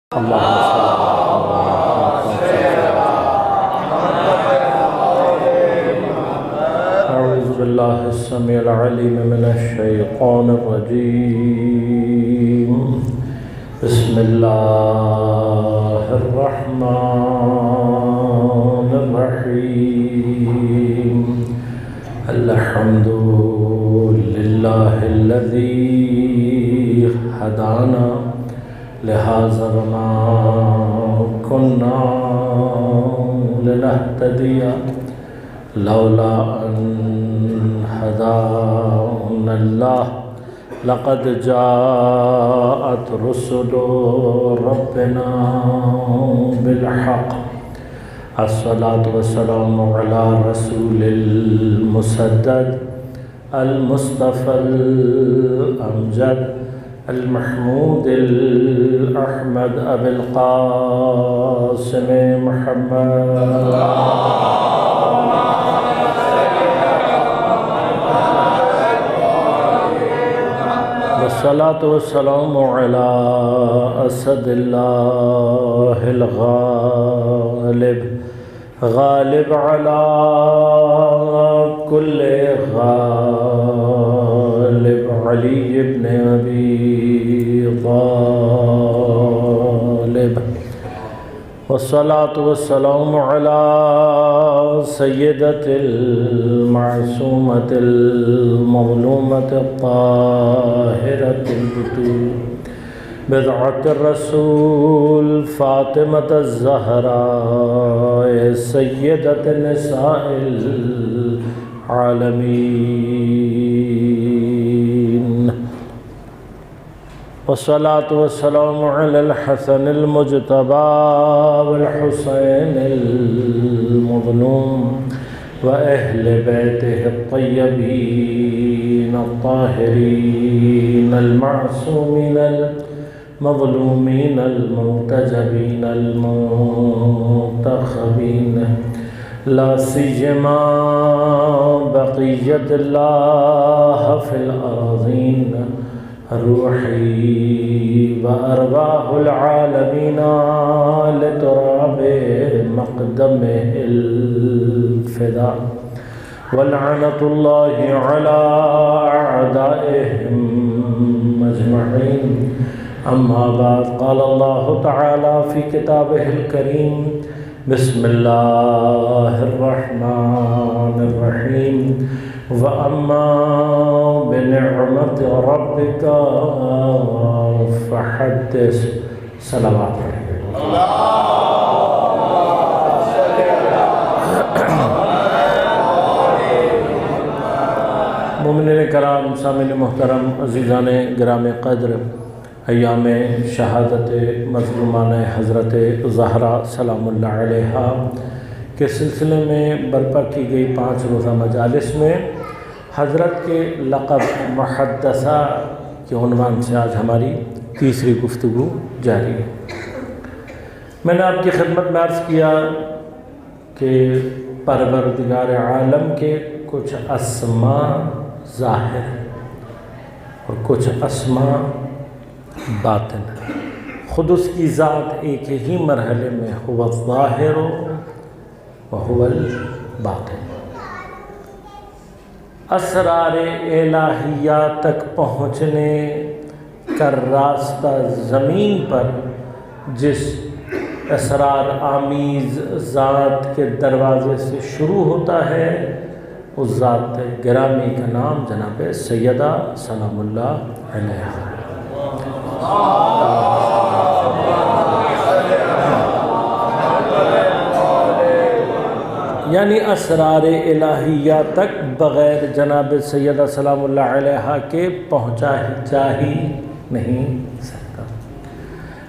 أعوذ بالله السميع العليم من الشيطان الرجيم. بسم الله الرحمن الرحيم. الحمد لله الذي هدانا لهذا وما كنا لنهتدي لولا أن هدانا الله لقد جاءت رسل ربنا بالحق. الصلاة والسلام على رسول المسدد المصطفى الأمجد المحمود الأحمد أبي القاسم محمد والصلاة والسلام على أسد الله الغالب غالب على كل غالب علي بن أبي طالب. والصلاة والسلام على سيدة المعصومة المظلومة الطاهرة البتول بضعة الرسول فاطمة الزهراء سيدة نساء العالمين. والصلاة والسلام على الحسن المجتبى والحسين المظلوم وأهل بيته الطيبين الطاهرين المعصومين المظلومين المنتجبين المنتخبين لا سيما بقية الله في الأرضين روحي وأرواح العالمين لتراب مقدمه الفداء. ولعنة الله على أعدائهم أجمعين. أما بعد، قال الله تعالى في كتابه الكريم: بسم الله الرحمن الرحيم. وأما بنعمة ربك فحدث. صلوات مومنین کرام، سامعین محترم، عزیزان گرام قدر، ایام شہادت مظلومان حضرت زہرا سلام اللہ علیہا کے سلسلے میں برپا کی گئی 5 روزہ مجالس میں حضرت کے لقب محدثہ کے عنوان سے آج ہماری تیسری گفتگو جاری ہے. میں نے آپ کی خدمت میں عرض کیا کہ پروردگار عالم کے کچھ اسماء ظاہر اور کچھ اسماء باطن ہے. خود اس کی ذات ایک ہی مرحلے میں هو الظاہر وهو الباطن. اسرار الہیہ تک پہنچنے کا راستہ زمین پر جس اسرار آمیز ذات کے دروازے سے شروع ہوتا ہے، اس ذات گرامی کا نام جناب سیدہ سلام اللہ علیہا. یعنی اسرار الہیہ تک بغیر جناب سیدہ سلام اللہ علیہا کے پہنچا جا ہی نہیں سکتا.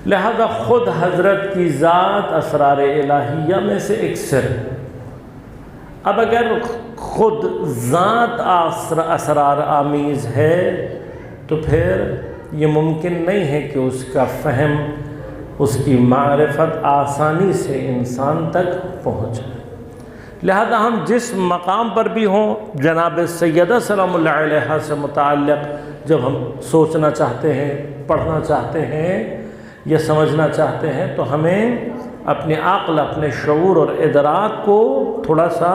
لہذا خود حضرت کی ذات اسرار الہیہ میں سے ایک سر ہے. اب اگر خود ذات اسرار آمیز ہے تو پھر یہ ممکن نہیں ہے کہ اس کا فہم، اس کی معرفت آسانی سے انسان تک پہنچے. لہذا ہم جس مقام پر بھی ہوں، جناب سیدہ سلام اللہ علیہا سے متعلق جب ہم سوچنا چاہتے ہیں، پڑھنا چاہتے ہیں، یہ سمجھنا چاہتے ہیں تو ہمیں اپنے عقل، اپنے شعور اور ادراک کو تھوڑا سا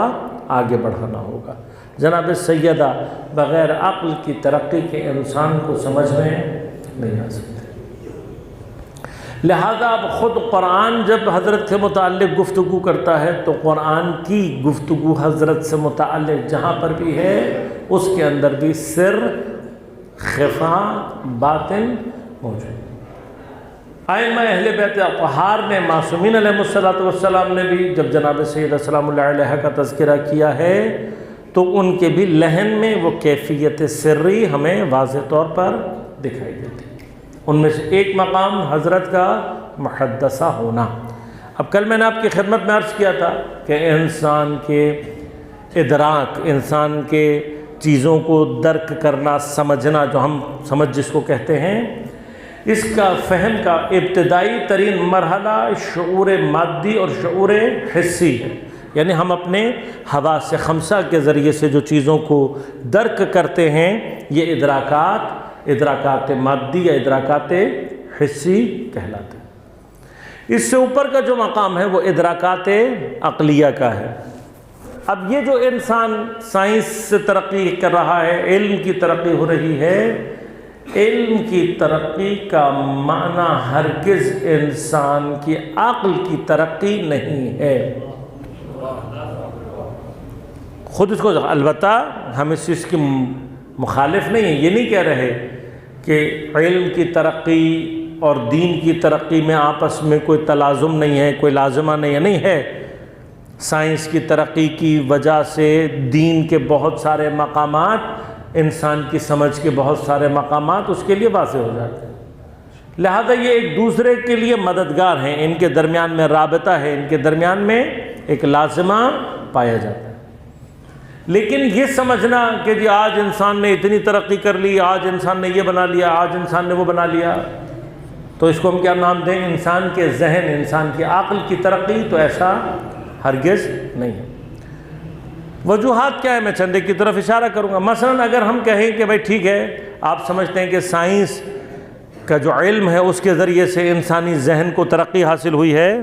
آگے بڑھانا ہوگا۔ جناب سیدہ بغیر عقل کی ترقی کے انسان کو سمجھ میں نہیں آ سکتے۔ لہذا اب خود قرآن جب حضرت کے متعلق گفتگو کرتا ہے تو قرآن کی گفتگو حضرت سے متعلق جہاں پر بھی ہے اس کے اندر بھی سر، خفا، باطن موجود۔ ائمہ اہل بیت اطہار نے، معصومین علیہ السلام نے بھی جب جناب سیدہ سلام اللہ علیہ کا تذکرہ کیا ہے تو ان کے بھی لہن میں وہ کیفیت سری ہمیں واضح طور پر دکھائی دیتی۔ ان میں سے ایک مقام حضرت کا محدثہ ہونا۔ اب کل میں نے آپ کی خدمت میں عرض کیا تھا کہ انسان کے ادراک، انسان کے چیزوں کو درک کرنا، سمجھنا، جو ہم سمجھ جس کو کہتے ہیں، اس کا فہم کا ابتدائی ترین مرحلہ شعور مادی اور شعور حسی ہے۔ یعنی ہم اپنے حواس خمسہ کے ذریعے سے جو چیزوں کو درک کرتے ہیں یہ ادراکات مادی یا ادراکات حسی کہلاتے ہیں۔ اس سے اوپر کا جو مقام ہے وہ ادراکات عقلیہ کا ہے۔ اب یہ جو انسان سائنس سے ترقی کر رہا ہے، علم کی ترقی ہو رہی ہے، علم کی ترقی کا معنی ہرگز انسان کی عقل کی ترقی نہیں ہے۔ خود اس کو، البتہ ہم اس چیز کی مخالف نہیں ہیں، یہ نہیں کہہ رہے کہ علم کی ترقی اور دین کی ترقی میں آپس میں کوئی تلازم نہیں ہے، کوئی لازمہ نہیں ہے۔ سائنس کی ترقی کی وجہ سے دین کے بہت سارے مقامات، انسان کی سمجھ کے بہت سارے مقامات اس کے لیے واضح ہو جاتے ہیں۔ لہذا یہ ایک دوسرے کے لیے مددگار ہیں، ان کے درمیان میں رابطہ ہے، ان کے درمیان میں ایک لازمہ پایا جاتا ہے۔ لیکن یہ سمجھنا کہ جی آج انسان نے اتنی ترقی کر لی، آج انسان نے یہ بنا لیا، آج انسان نے وہ بنا لیا، تو اس کو ہم کیا نام دیں؟ انسان کے ذہن، انسان کی عقل کی ترقی، تو ایسا ہرگز نہیں ہے۔ وجوہات کیا ہے؟ میں چند ایک کی طرف اشارہ کروں گا۔ مثلا اگر ہم کہیں کہ بھائی ٹھیک ہے، آپ سمجھتے ہیں کہ سائنس کا جو علم ہے اس کے ذریعے سے انسانی ذہن کو ترقی حاصل ہوئی ہے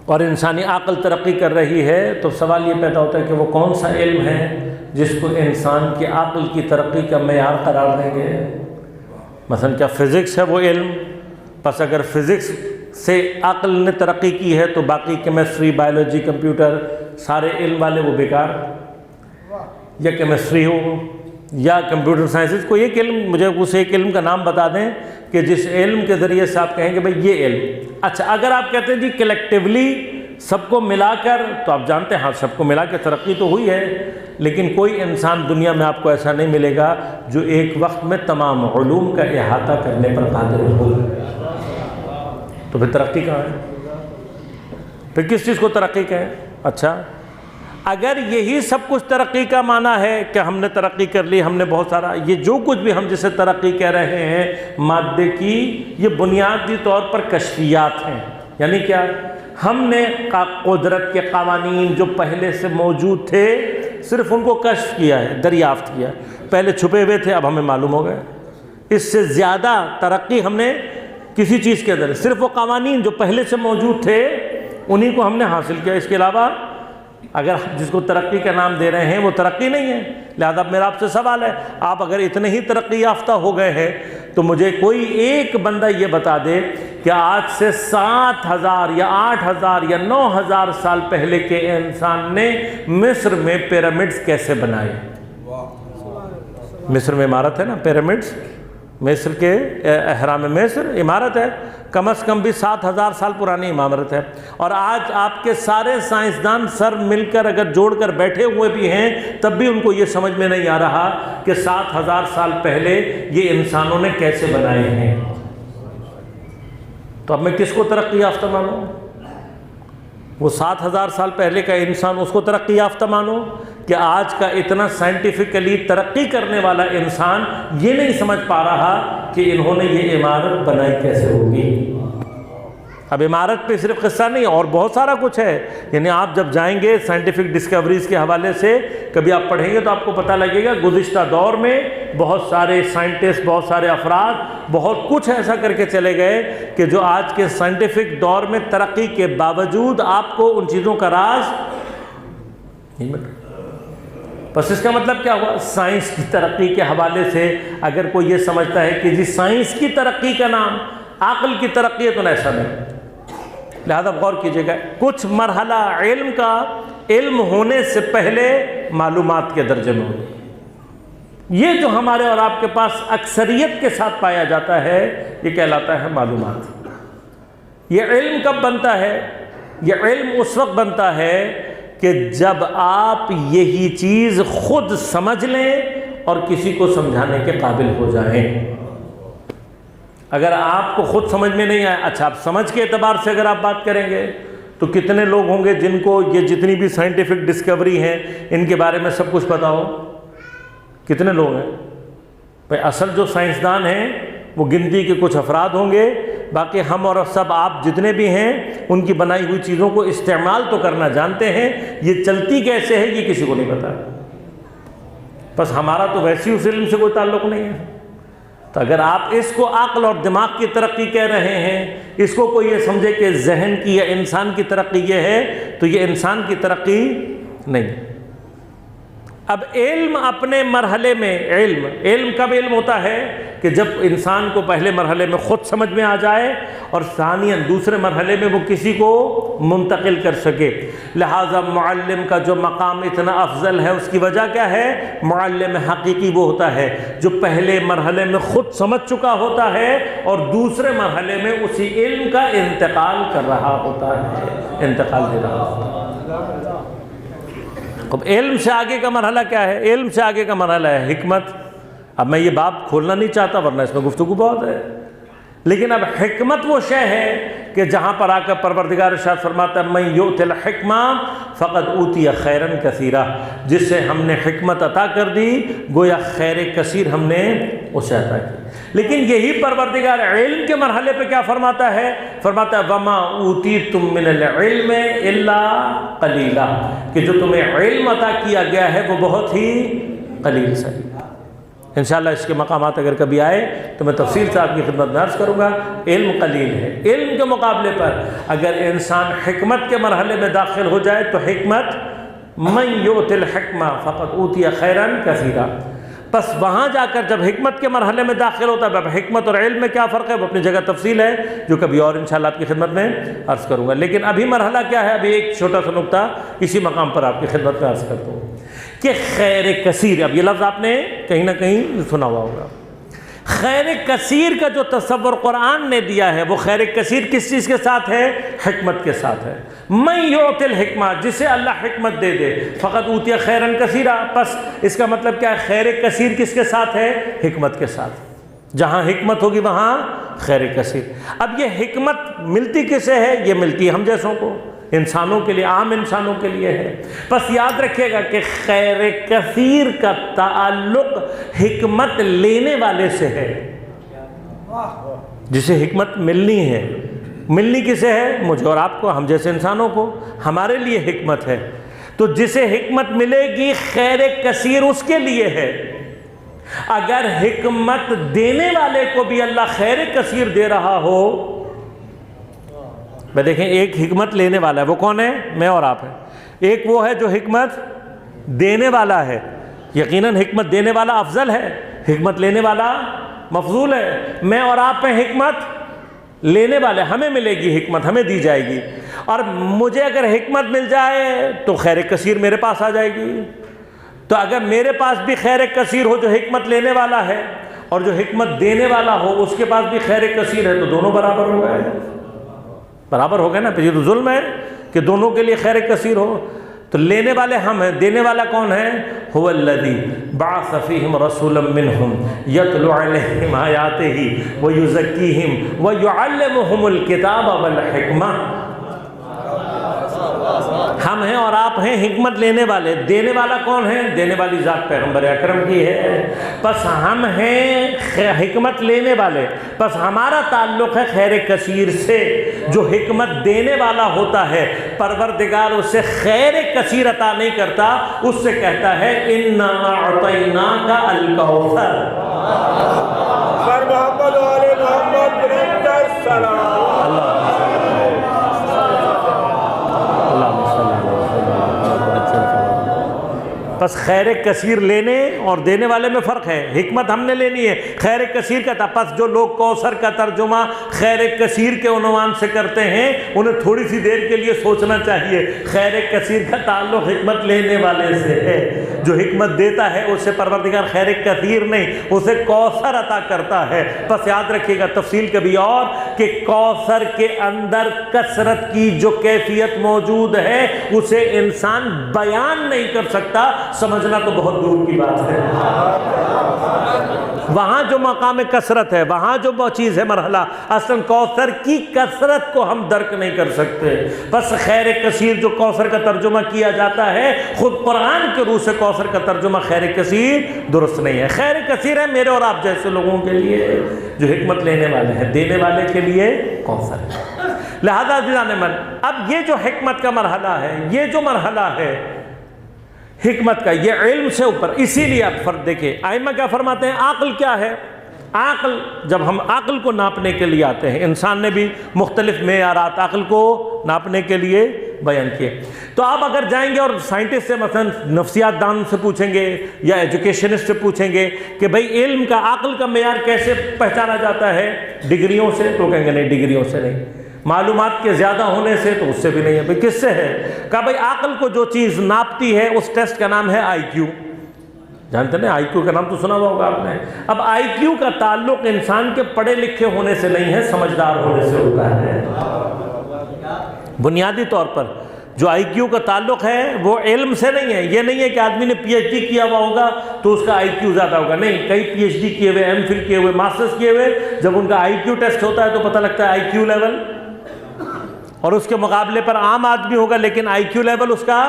اور انسانی عقل ترقی کر رہی ہے، تو سوال یہ پیدا ہوتا ہے کہ وہ کون سا علم ہے جس کو انسان کی عقل کی ترقی کا معیار قرار دیں گے؟ مثلا کیا فزکس ہے وہ علم؟ پس اگر فزکس سے عقل نے ترقی کی ہے تو باقی کیمسٹری، بائیولوجی، کمپیوٹر، سارے علم والے وہ بیکار؟ یا کیمسٹری ہو یا کمپیوٹر سائنسز، کوئی ایک علم، مجھے اس ایک علم کا نام بتا دیں کہ جس علم کے ذریعے سے آپ کہیں کہ بھئی یہ علم۔ اچھا، اگر آپ کہتے ہیں جی کلیکٹیولی سب کو ملا کر، تو آپ جانتے ہیں ہاں سب کو ملا کے ترقی تو ہوئی ہے، لیکن کوئی انسان دنیا میں آپ کو ایسا نہیں ملے گا جو ایک وقت میں تمام علوم کا احاطہ کرنے پر قادر ہو۔ تو پھر ترقی کہاں ہے؟ پھر کس چیز کو ترقی کہیں؟ اچھا، اگر یہی سب کچھ ترقی کا معنی ہے کہ ہم نے ترقی کر لی، ہم نے بہت سارا، یہ جو کچھ بھی ہم جسے ترقی کہہ رہے ہیں مادے کی، یہ بنیادی طور پر کشفیات ہیں۔ یعنی کیا؟ ہم نے قدرت کے قوانین جو پہلے سے موجود تھے صرف ان کو کشف کیا ہے، دریافت کیا، پہلے چھپے ہوئے تھے اب ہمیں معلوم ہو گئے۔ اس سے زیادہ ترقی ہم نے کسی چیز کے اندر، صرف وہ قوانین جو پہلے سے موجود تھے انہی کو ہم نے حاصل کیا، اس کے علاوہ اگر جس کو ترقی کا نام دے رہے ہیں وہ ترقی نہیں ہے۔ لہذا میرا آپ سے سوال ہے، آپ اگر اتنے ہی ترقی یافتہ ہو گئے ہیں تو مجھے کوئی ایک بندہ یہ بتا دے کہ آج سے 7,000 یا 8,000 یا 9,000 سال پہلے کے انسان نے مصر میں پیرامڈز کیسے بنائے؟ مصر میں عمارت ہے نا، پیرامڈز، مصر کے اہرام مصر عمارت ہے، کم از کم بھی 7,000 سال پرانی عمارت ہے، اور آج آپ کے سارے سائنسدان سر مل کر اگر جوڑ کر بیٹھے ہوئے بھی ہیں تب بھی ان کو یہ سمجھ میں نہیں آ رہا کہ 7,000 سال پہلے یہ انسانوں نے کیسے بنائے ہیں۔ تو اب میں کس کو ترقی یافتہ مانوں؟ وہ 7,000 سال پہلے کا انسان، اس کو ترقی یافتہ مانو کہ آج کا اتنا سائنٹیفکلی ترقی کرنے والا انسان یہ نہیں سمجھ پا رہا کہ انہوں نے یہ عمارت بنائی کیسے ہوگی؟ اب عمارت پہ صرف قصہ نہیں اور بہت سارا کچھ ہے. یعنی آپ جب جائیں گے سائنٹیفک ڈسکوریز کے حوالے سے کبھی آپ پڑھیں گے تو آپ کو پتہ لگے گا گزشتہ دور میں بہت سارے سائنٹسٹ، بہت سارے افراد بہت کچھ ایسا کر کے چلے گئے کہ جو آج کے سائنٹیفک دور میں ترقی کے باوجود آپ کو ان چیزوں کا راز نہیں مل. بس اس کا مطلب کیا ہوا؟ سائنس کی ترقی کے حوالے سے اگر کوئی یہ سمجھتا ہے کہ جی سائنس کی ترقی کا نام عقل کی ترقی ہے تو ایسا نہیں. لہذا غور کیجیے گا، کچھ مرحلہ علم کا علم ہونے سے پہلے معلومات کے درجے میں ہوگا. یہ جو ہمارے اور آپ کے پاس اکثریت کے ساتھ پایا جاتا ہے یہ کہلاتا ہے معلومات. یہ علم کب بنتا ہے؟ یہ علم اس وقت بنتا ہے کہ جب آپ یہی چیز خود سمجھ لیں اور کسی کو سمجھانے کے قابل ہو جائیں. اگر آپ کو خود سمجھ میں نہیں آئے، اچھا آپ سمجھ کے اعتبار سے اگر آپ بات کریں گے تو کتنے لوگ ہوں گے جن کو یہ جتنی بھی سائنٹیفک ڈسکوری ہیں ان کے بارے میں سب کچھ پتا ہو؟ کتنے لوگ ہیں بھائی؟ اصل جو سائنسدان ہیں وہ گنتی کے کچھ افراد ہوں گے، باقی ہم اور سب آپ جتنے بھی ہیں ان کی بنائی ہوئی چیزوں کو استعمال تو کرنا جانتے ہیں، یہ چلتی کیسے ہے یہ کسی کو نہیں پتا. بس ہمارا تو ویسی اس علم سے کوئی تعلق نہیں ہے. تو اگر آپ اس کو عقل اور دماغ کی ترقی کہہ رہے ہیں، اس کو کوئی یہ سمجھے کہ ذہن کی یا انسان کی ترقی یہ ہے، تو یہ انسان کی ترقی نہیں. اب علم اپنے مرحلے میں علم کب علم ہوتا ہے؟ کہ جب انسان کو پہلے مرحلے میں خود سمجھ میں آ جائے اور ثانیاً دوسرے مرحلے میں وہ کسی کو منتقل کر سکے. لہٰذا معلم کا جو مقام اتنا افضل ہے اس کی وجہ کیا ہے؟ معلم حقیقی وہ ہوتا ہے جو پہلے مرحلے میں خود سمجھ چکا ہوتا ہے اور دوسرے مرحلے میں اسی علم کا انتقال کر رہا ہوتا ہے، انتقال دے رہا ہوتا ہے. اب علم سے آگے کا مرحلہ کیا ہے؟ علم سے آگے کا مرحلہ ہے حکمت. اب میں یہ باب کھولنا نہیں چاہتا ورنہ اس میں گفتگو بہت ہے، لیکن اب حکمت وہ شے ہے کہ جہاں پر آ کر پروردگار ارشاد فرماتا ہے من یؤت الحکمہ فقد اوتی خیرا کثیرا، جس سے ہم نے حکمت عطا کر دی گویا خیر کثیر ہم نے اسے عطا کی. لیکن یہی پروردگار علم کے مرحلے پہ کیا فرماتا ہے؟ فرماتا ہے وما اوتیتم من العلم الا قلیلا، کہ جو تمہیں علم عطا کیا گیا ہے وہ بہت ہی قلیل سا. انشاءاللہ اس کے مقامات اگر کبھی آئے تو میں تفصیل سے آپ کی خدمت میں عرض کروں گا. علم قلیل ہے. علم کے مقابلے پر اگر انسان حکمت کے مرحلے میں داخل ہو جائے تو حکمت من یؤت الحکمہ فقد اوتی خیرا کثیرا. بس وہاں جا کر جب حکمت کے مرحلے میں داخل ہوتا ہے، اب حکمت اور علم میں کیا فرق ہے وہ اپنی جگہ تفصیل ہے جو کبھی اور انشاءاللہ آپ کی خدمت میں عرض کروں گا. لیکن ابھی مرحلہ کیا ہے؟ ابھی ایک چھوٹا سا نقطہ اسی مقام پر آپ کی خدمت میں عرض کرتا ہوں کہ خیر کثیر. اب یہ لفظ آپ نے کہیں نہ کہیں سنا ہوا ہوگا. خیر کثیر کا جو تصور قرآن نے دیا ہے وہ خیر کثیر کس چیز کے ساتھ ہے؟ حکمت کے ساتھ ہے. من یؤت الحکمہ، جسے اللہ حکمت دے دے، فقط اوتی خیرا کثیرا. پس اس کا مطلب کیا ہے؟ خیر کثیر کس کے ساتھ ہے؟ حکمت کے ساتھ. جہاں حکمت ہوگی وہاں خیر کثیر. اب یہ حکمت ملتی کسے ہے؟ یہ ملتی ہے ہم جیسوں کو، انسانوں کے لیے، عام انسانوں کے لیے ہے. بس یاد رکھیے گا کہ خیر کثیر کا تعلق حکمت لینے والے سے ہے. جسے حکمت ملنی ہے، ملنی کسے ہے؟ مجھے اور آپ کو، ہم جیسے انسانوں کو. ہمارے لیے حکمت ہے تو جسے حکمت ملے گی خیر کثیر اس کے لیے ہے. اگر حکمت دینے والے کو بھی اللہ خیر کثیر دے رہا ہو، میں دیکھیں ایک حکمت لینے والا ہے، وہ کون ہے؟ میں اور آپ ہیں. ایک وہ ہے جو حکمت دینے والا ہے. یقیناً حکمت دینے والا افضل ہے، حکمت لینے والا مفضول ہے. میں اور آپ پہ حکمت لینے والے، ہمیں ملے گی حکمت، ہمیں دی جائے گی. اور مجھے اگر حکمت مل جائے تو خیر کثیر میرے پاس آ جائے گی. تو اگر میرے پاس بھی خیر کثیر ہو جو حکمت لینے والا ہے اور جو حکمت دینے والا ہو اس کے پاس بھی خیر کثیر ہے تو دونوں برابر ہو گئے. برابر ہو گئے نا. پھر یہ تو ظلم ہے کہ دونوں کے لیے خیر کثیر ہو. تو لینے والے ہم ہیں، دینے والا کون ہے؟ هو الذی بعث فیہم رسولا منہم یتلو علیہم آیاتہ ویزکیہم ویعلمہم الکتاب والحکمہ. ہم ہیں اور آپ ہیں حکمت لینے والے. دینے والا کون ہے؟ دینے والی ذات پیغمبر اکرم کی ہے. پس ہم ہیں حکمت لینے والے. پس ہمارا تعلق ہے خیر کثیر سے. جو حکمت دینے والا ہوتا ہے پروردگار اسے خیر کثیر عطا نہیں کرتا, اس سے کہتا ہے اِنَّا أَعْطَيْنَاكَ الْكَوْثَرَ. سر محمد و آل محمد برند السلام. بس خیر کثیر لینے اور دینے والے میں فرق ہے. حکمت ہم نے لینی ہے, خیر کثیر کا تھا. پس جو لوگ کوثر کا ترجمہ خیر کثیر کے عنوان سے کرتے ہیں انہیں تھوڑی سی دیر کے لیے سوچنا چاہیے. خیر کثیر کا تعلق حکمت لینے والے سے ہے. جو حکمت دیتا ہے اسے پروردگار خیر کثیر نہیں, اسے کوثر عطا کرتا ہے. پس یاد رکھیے گا تفصیل کبھی اور کہ کوثر کے اندر کثرت کی جو کیفیت موجود ہے اسے انسان بیان نہیں کر سکتا, سمجھنا تو بہت دور کی بات ہے. وہاں جو مقام کثرت ہے, وہاں جو وہ چیز ہے مرحلہ, اصلا کوثر کی کثرت کو ہم درک نہیں کر سکتے. بس خیر کثیر جو کوثر کا ترجمہ کیا جاتا ہے خود قرآن کے روح سے کوثر کا ترجمہ خیر کثیر درست نہیں ہے. خیر کثیر ہے میرے اور آپ جیسے لوگوں کے لیے جو حکمت لینے والے ہیں, دینے والے کے لیے کوثر ہے. لہذا عزیزان من, اب یہ جو حکمت کا مرحلہ ہے, یہ جو مرحلہ ہے حکمت کا, یہ علم سے اوپر. اسی لیے آپ فرق دیکھیں ائمہ کیا فرماتے ہیں, عقل کیا ہے. عقل, جب ہم عقل کو ناپنے کے لیے آتے ہیں, انسان نے بھی مختلف معیارات عقل کو ناپنے کے لیے بیان کیے. تو آپ اگر جائیں گے اور سائنٹسٹ سے مثلا نفسیات دان سے پوچھیں گے یا ایجوکیشنسٹ سے پوچھیں گے کہ بھئی علم کا عقل کا معیار کیسے پہچانا جاتا ہے, ڈگریوں سے, تو کہیں گے نہیں ڈگریوں سے نہیں. معلومات کے زیادہ ہونے سے, تو اس سے بھی نہیں ہے. بھئی کس سے ہے؟ کہا بھئی عقل کو جو چیز ناپتی ہے اس ٹیسٹ کا نام ہے آئی کیو. جانتے ہیں آئی کیو کا نام تو سنا ہوا ہوگا آپ نے. اب آئی کیو کا تعلق انسان کے پڑھے لکھے ہونے سے نہیں ہے, سمجھدار ہونے سے ہوتا ہے. بنیادی طور پر جو آئی کیو کا تعلق ہے وہ علم سے نہیں ہے. یہ نہیں ہے کہ آدمی نے پی ایچ ڈی کیا ہوا ہوگا تو اس کا آئی کیو زیادہ ہوگا. نہیں, کئی پی ایچ ڈی کیے ہوئے, ایم فل کیے ہوئے, ماسٹرز کیے ہوئے, جب ان کا آئی کیو ٹیسٹ ہوتا ہے تو پتہ لگتا ہے آئی کیو لیول, اور اس کے مقابلے پر عام آدمی ہوگا لیکن آئی کیو لیول اس کا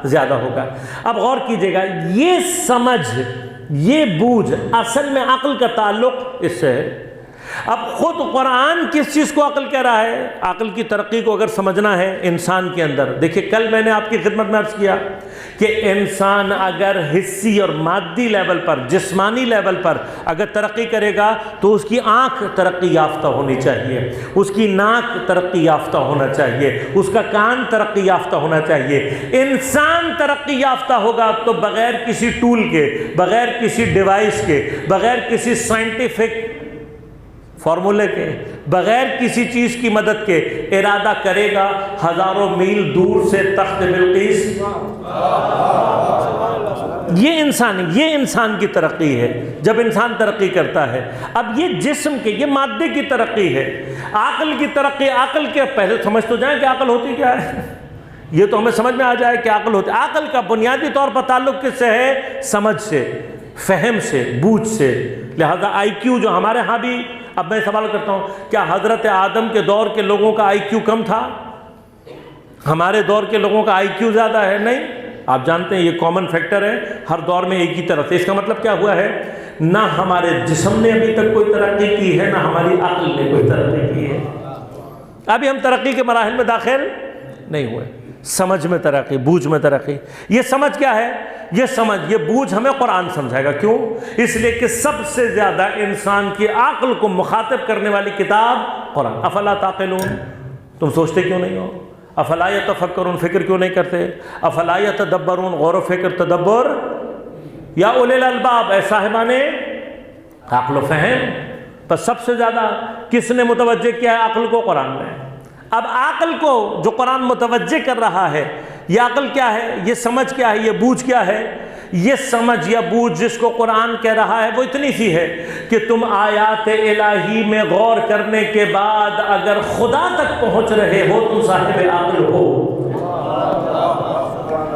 زیادہ ہوگا. اب غور کیجئے گا, یہ سمجھ, یہ بوجھ اصل میں عقل کا تعلق اس سے ہے. اب خود قرآن کس چیز کو عقل کہہ رہا ہے؟ عقل کی ترقی کو اگر سمجھنا ہے انسان کے اندر, دیکھیے کل میں نے آپ کی خدمت میں عرض کیا کہ انسان اگر حسی اور مادی لیول پر, جسمانی لیول پر اگر ترقی کرے گا تو اس کی آنکھ ترقی یافتہ ہونی چاہیے, اس کی ناک ترقی یافتہ ہونا چاہیے, اس کا کان ترقی یافتہ ہونا چاہیے. انسان ترقی یافتہ ہوگا تو بغیر کسی ٹول کے, بغیر کسی ڈیوائس کے, بغیر کسی سائنٹیفک فارمولے کے, بغیر کسی چیز کی مدد کے ارادہ کرے گا ہزاروں میل دور سے تخت بلقیس. یہ انسان کی ترقی ہے جب انسان ترقی کرتا ہے. اب یہ جسم کے, یہ مادے کی ترقی ہے. عقل کی ترقی, عقل کے پہلے سمجھ تو جائیں کہ عقل ہوتی کیا ہے, یہ تو ہمیں سمجھ میں آ جائے کہ عقل ہوتی. عقل کا بنیادی طور پر تعلق کس سے ہے؟ سمجھ سے, فہم سے, بوجھ سے. لہذا آئی کیو جو ہمارے ہاں بھی, اب میں سوال کرتا ہوں, کیا حضرت آدم کے دور کے لوگوں کا آئی کیو کم تھا؟ ہمارے دور کے لوگوں کا آئی کیو زیادہ ہے؟ نہیں. آپ جانتے ہیں یہ کامن فیکٹر ہے ہر دور میں ایک ہی طرف سے. اس کا مطلب کیا ہوا ہے, نہ ہمارے جسم نے ابھی تک کوئی ترقی کی ہے, نہ ہماری عقل نے کوئی ترقی کی ہے. ابھی ہم ترقی کے مراحل میں داخل نہیں ہوئے. سمجھ میں ترقی, بوجھ میں ترقی. یہ سمجھ کیا ہے؟ یہ سمجھ, یہ بوجھ ہمیں قرآن سمجھائے گا. کیوں؟ اس لیے کہ سب سے زیادہ انسان کی عقل کو مخاطب کرنے والی کتاب قرآن. افلا تعقلون, تم سوچتے کیوں نہیں ہو؟ افلا یتفکرون, فکر کیوں نہیں کرتے؟ افلا یتدبرون, غور و فکر, تدبر. یا اولی الالباب, اے صاحبان عقل و فہم. پس سب سے زیادہ کس نے متوجہ کیا ہے عقل کو؟ قرآن نے. اب عقل کو جو قرآن متوجہ کر رہا ہے, یہ عقل کیا ہے, یہ سمجھ کیا ہے, یہ بوجھ کیا ہے؟ یہ سمجھ یا بوجھ جس کو قرآن کہہ رہا ہے وہ اتنی سی ہے کہ تم آیات الہی میں غور کرنے کے بعد اگر خدا تک پہنچ رہے ہو تم صاحب عقل ہو.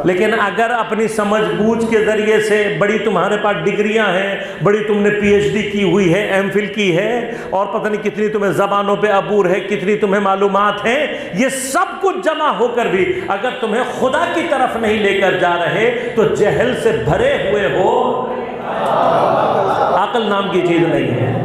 لیکن اگر اپنی سمجھ بوجھ کے ذریعے سے بڑی تمہارے پاس ڈگریاں ہیں، بڑی تم نے پی ایچ ڈی کی ہوئی ہے، ایم فل کی ہے، اور پتہ نہیں کتنی تمہیں زبانوں پہ عبور ہے، کتنی تمہیں معلومات ہیں، یہ سب کچھ جمع ہو کر بھی اگر تمہیں خدا کی طرف نہیں لے کر جا رہے تو جہل سے بھرے ہوئے ہو، عقل نام کی چیز نہیں ہے۔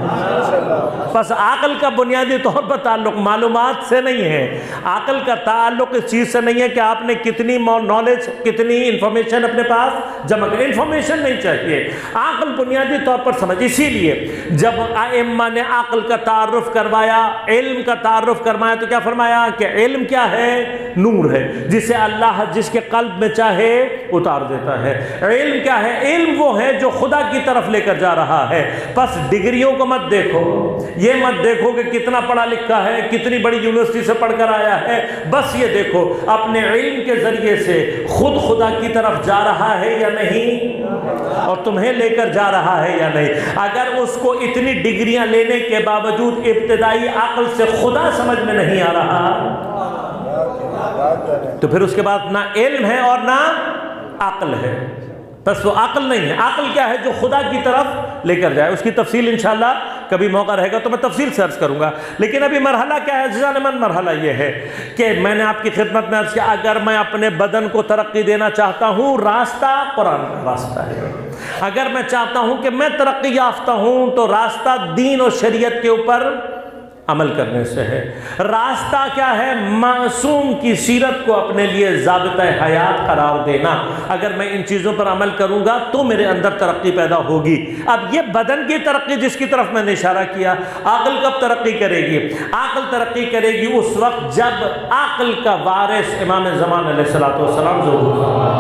بس عقل کا بنیادی طور پر تعلق معلومات سے نہیں ہے، عقل کا تعلق اس چیز سے نہیں ہے کہ آپ نے کتنی نالج، کتنی انفارمیشن اپنے پاس جمع کر، انفارمیشن نہیں چاہیے، عقل بنیادی طور پر سمجھ۔ اسی لیے جب ائمہ نے عقل کا تعارف کروایا، علم کا تعارف کروایا تو کیا فرمایا کہ علم کیا ہے؟ نور ہے، جسے اللہ جس کے قلب میں چاہے اتار دیتا ہے۔ علم کیا ہے؟ علم وہ ہے جو خدا کی طرف لے کر جا رہا ہے۔ بس ڈگریوں کو مت دیکھو، یہ مت دیکھو کہ کتنا پڑھا لکھا ہے، کتنی بڑی یونیورسٹی سے پڑھ کر آیا ہے، بس یہ دیکھو اپنے علم کے ذریعے سے خود خدا کی طرف جا رہا ہے یا نہیں، اور تمہیں لے کر جا رہا ہے یا نہیں۔ اگر اس کو اتنی ڈگریاں لینے کے باوجود ابتدائی عقل سے خدا سمجھ میں نہیں آ رہا تو پھر اس کے بعد نہ علم ہے اور نہ عقل ہے، بس وہ عقل نہیں ہے۔ عقل کیا ہے؟ جو خدا کی طرف لے کر جائے۔ اس کی تفصیل انشاءاللہ کبھی موقع رہے گا تو میں تفصیل سے عرض کروں گا، لیکن ابھی مرحلہ کیا ہے عزیزان من؟ مرحلہ یہ ہے کہ میں نے آپ کی خدمت میں عرض کیا، اگر میں اپنے بدن کو ترقی دینا چاہتا ہوں، راستہ قرآن کا راستہ ہے۔ اگر میں چاہتا ہوں کہ میں ترقی یافتہ ہوں تو راستہ دین اور شریعت کے اوپر عمل کرنے سے ہے۔ راستہ کیا ہے؟ معصوم کی سیرت کو اپنے لیے ضابطہ حیات قرار دینا۔ اگر میں ان چیزوں پر عمل کروں گا تو میرے اندر ترقی پیدا ہوگی۔ اب یہ بدن کی ترقی جس کی طرف میں نے اشارہ کیا، عقل کب ترقی کرے گی؟ عقل ترقی کرے گی اس وقت جب عقل کا وارث امام زمان علیہ السلام ظہور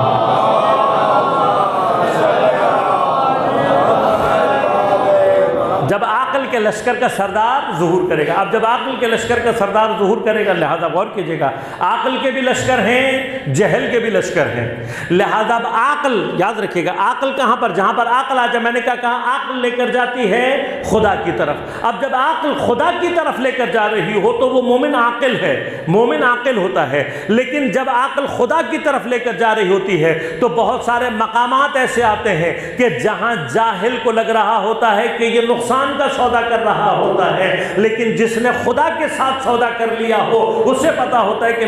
جب عقل کے لشکر کا سردار ظہور کرے گا۔ اب جب عقل کے لشکر کا سردار ظہور کرے گا، لہذا غور کیجئے گا، عقل کے بھی لشکر ہیں، جہل کے بھی لشکر ہیں، لہذا اب عقل یاد رکھیے گا، عقل کہاں پر؟ جہاں پر عقل آ جائے، میں نے کیا کہا؟ عقل لے کر جاتی ہے خدا کی طرف۔ اب جب عقل خدا کی طرف لے کر جا رہی ہو تو وہ مومن عاقل ہے، مومن عاقل ہوتا ہے۔ لیکن جب عقل خدا کی طرف لے کر جا رہی ہوتی ہے تو بہت سارے مقامات ایسے آتے ہیں کہ جہاں جاہل کو لگ رہا ہوتا ہے کہ یہ نقصان کا سودا کر رہا ہوتا ہے، لیکن جس نے خدا کے ساتھ سودا کر لیا ہو اسے پتا ہوتا ہے کہ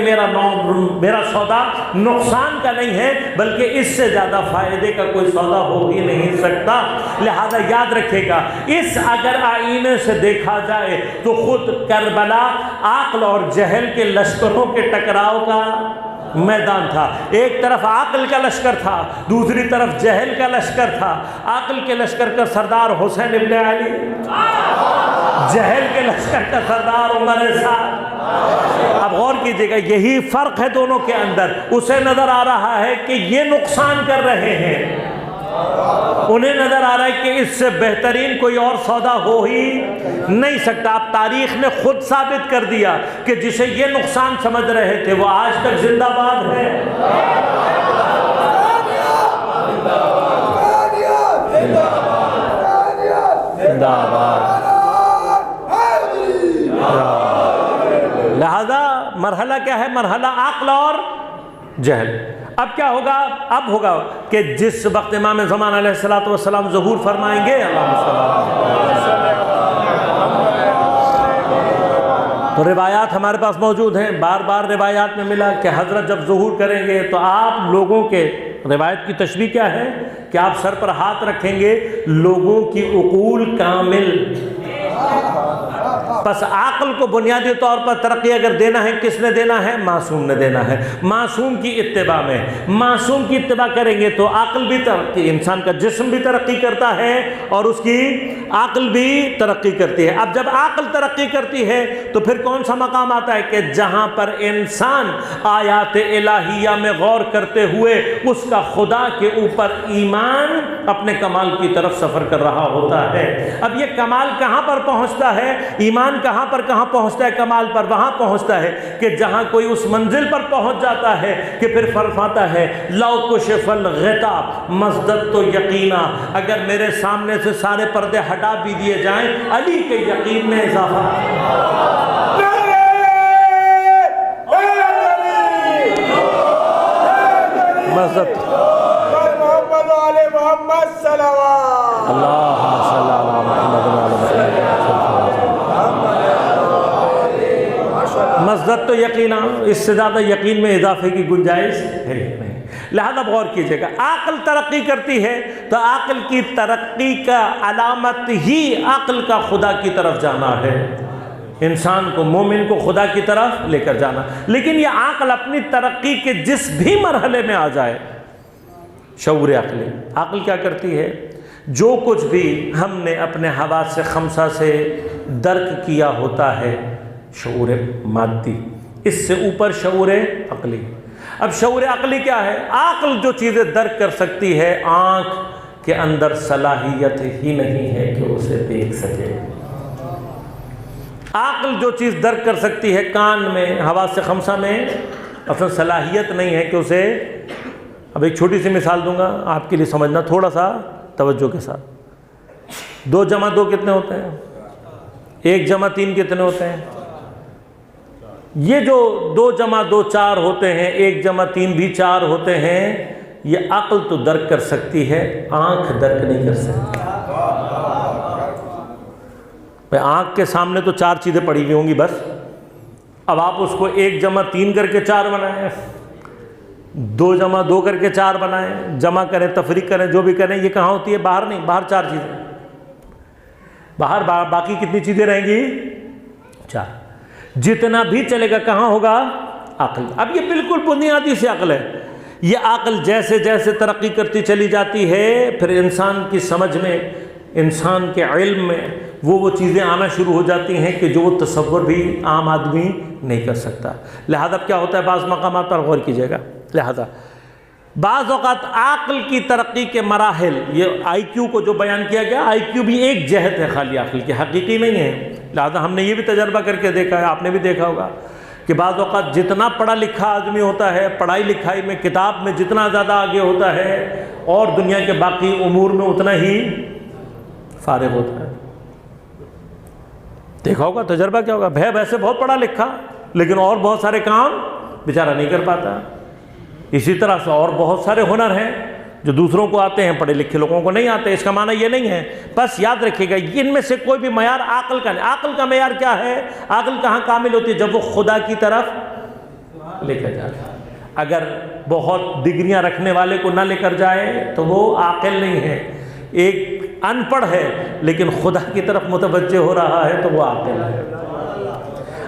میرا سودا نقصان کا نہیں ہے بلکہ اس سے زیادہ فائدے کا کوئی سودا ہو ہی نہیں سکتا۔ لہذا یاد رکھے گا، اس اگر آئینے سے دیکھا جائے تو خود کربلا عقل اور جہل کے لشکروں کے ٹکراؤ کا میدان تھا۔ ایک طرف عقل کا لشکر تھا، دوسری طرف جہل کا لشکر تھا۔ عقل کے لشکر کا سردار حسین ابن علی، جہل کے لشکر کا سردار عمر سعد۔ اب غور کیجئے گا، یہی فرق ہے دونوں کے اندر۔ اسے نظر آ رہا ہے کہ یہ نقصان کر رہے ہیں، انہیں نظر آ رہا ہے کہ اس سے بہترین کوئی اور سودا ہو ہی نہیں سکتا۔ اب تاریخ نے خود ثابت کر دیا کہ جسے یہ نقصان سمجھ رہے تھے وہ آج تک زندہ باد ہے۔ زندہ باد۔ لہذا مرحلہ کیا ہے؟ مرحلہ عقل اور جہل۔ اب کیا ہوگا؟ اب ہوگا کہ جس وقت امام زمان علیہ السلام ظہور فرمائیں گے، تو روایات ہمارے پاس موجود ہیں، بار بار روایات میں ملا کہ حضرت جب ظہور کریں گے تو آپ لوگوں کے، روایت کی تشبیہ کیا ہے کہ آپ سر پر ہاتھ رکھیں گے، لوگوں کی عقول کامل۔ بس عقل کو بنیادی طور پر ترقی اگر دینا ہے، کس نے دینا ہے؟ معصوم نے دینا ہے۔ معصوم کی اتباع میں، معصوم کی اتباع کریں گے تو عقل بھی ترقی، انسان کا جسم بھی ترقی کرتا ہے اور اس کی عقل بھی ترقی کرتی ہے۔ اب جب عقل ترقی کرتی ہے تو پھر کون سا مقام آتا ہے کہ جہاں پر انسان آیات الہیہ میں غور کرتے ہوئے اس کا خدا کے اوپر ایمان اپنے کمال کی طرف سفر کر رہا ہوتا ہے۔ اب یہ کمال کہاں پر پہنچتا ہے؟ ایمان کہاں پر پہنچتا ہے کمال پر؟ وہاں پہنچتا ہے کہ جہاں کوئی اس منزل پر پہنچ جاتا ہے کہ پھر فرماتا ہے لو کشف الغطا مزددت یقینا، اگر میرے سامنے سے سارے پردے ہٹا بھی دیے جائیں علی کے یقین میں اضافہ۔ مزددت مصدر تو یقینا، اس سے زیادہ یقین میں اضافے کی گنجائش ہے نہیں، لہذا غور کیجئے گا، عقل ترقی کرتی ہے تو عقل کی ترقی کا علامت ہی عقل کا خدا کی طرف جانا ہے، انسان کو، مومن کو خدا کی طرف لے کر جانا۔ لیکن یہ عقل اپنی ترقی کے جس بھی مرحلے میں آ جائے، شعور عقلی، عقل کیا کرتی ہے؟ جو کچھ بھی ہم نے اپنے حواس خمسہ سے درک کیا ہوتا ہے، شعور مادی، اس سے اوپر شعور عقلی۔ اب شعور عقلی کیا ہے؟ عقل جو چیزیں درک کر سکتی ہے، آنکھ کے اندر صلاحیت ہی نہیں ہے کہ اسے دیکھ سکے۔ عقل جو چیز درک کر سکتی ہے، کان میں، حواس خمسہ میں اصلا صلاحیت نہیں ہے کہ اسے، اب ایک چھوٹی سی مثال دوں گا آپ کے لیے سمجھنا تھوڑا سا توجہ کے ساتھ۔ 2 جمع 2 کتنے ہوتے ہیں؟ 1 جمع 3 کتنے ہوتے ہیں؟ یہ جو 2 جمع 2 4 ہوتے ہیں، 1 جمع 3 بھی 4 ہوتے ہیں، یہ عقل تو درک کر سکتی ہے، آنکھ درک نہیں کر سکتی۔ آنکھ کے سامنے تو 4 چیزیں پڑی ہوئی ہوں گی بس، اب آپ اس کو 1 جمع 3 کر کے 4 بنائیں، 2 جمع 2 کر کے 4 بنائیں، جمع کریں، تفریق کریں، جو بھی کریں، یہ کہاں ہوتی ہے؟ باہر نہیں، باہر 4 چیزیں، باہر باقی کتنی چیزیں رہیں گی؟ 4۔ جتنا بھی چلے گا کہاں ہوگا؟ عقل۔ اب یہ بالکل بنیادی سی عقل ہے، یہ عقل جیسے جیسے ترقی کرتی چلی جاتی ہے، پھر انسان کی سمجھ میں، انسان کے علم میں وہ چیزیں آنا شروع ہو جاتی ہیں کہ جو وہ تصور بھی عام آدمی نہیں کر سکتا۔ لہذا کیا ہوتا ہے؟ بعض مقامات پر غور کیجیے گا، لہذا بعض اوقات عقل کی ترقی کے مراحل، یہ آئی کیو کو جو بیان کیا گیا، آئی کیو بھی ایک جہت ہے خالی عقل کی، حقیقی نہیں ہے۔ لہذا ہم نے یہ بھی تجربہ کر کے دیکھا ہے، آپ نے بھی دیکھا ہوگا کہ بعض اوقات جتنا پڑھا لکھا آدمی ہوتا ہے، پڑھائی لکھائی میں، کتاب میں جتنا زیادہ آگے ہوتا ہے، اور دنیا کے باقی امور میں اتنا ہی فارغ ہوتا ہے۔ دیکھا ہوگا، تجربہ کیا ہوگا، ویسے بہت پڑھا لکھا لیکن اور بہت سارے کام بیچارہ نہیں کر پاتا۔ اسی طرح سے اور بہت سارے ہنر ہیں جو دوسروں کو آتے ہیں، پڑھے لکھے لوگوں کو نہیں آتے۔ اس کا معنی یہ نہیں ہے، بس یاد رکھیے گا، ان میں سے کوئی بھی معیار عقل کا نہیں۔ عقل کا معیار کیا ہے؟ عقل کہاں کامل ہوتی ہے؟ جب وہ خدا کی طرف لے کر جاتا ہے۔ اگر بہت ڈگریاں رکھنے والے کو نہ لے کر جائے تو وہ عاقل نہیں ہے۔ ایک ان پڑھ ہے لیکن خدا کی طرف متوجہ ہو رہا ہے تو وہ عاقل ہے۔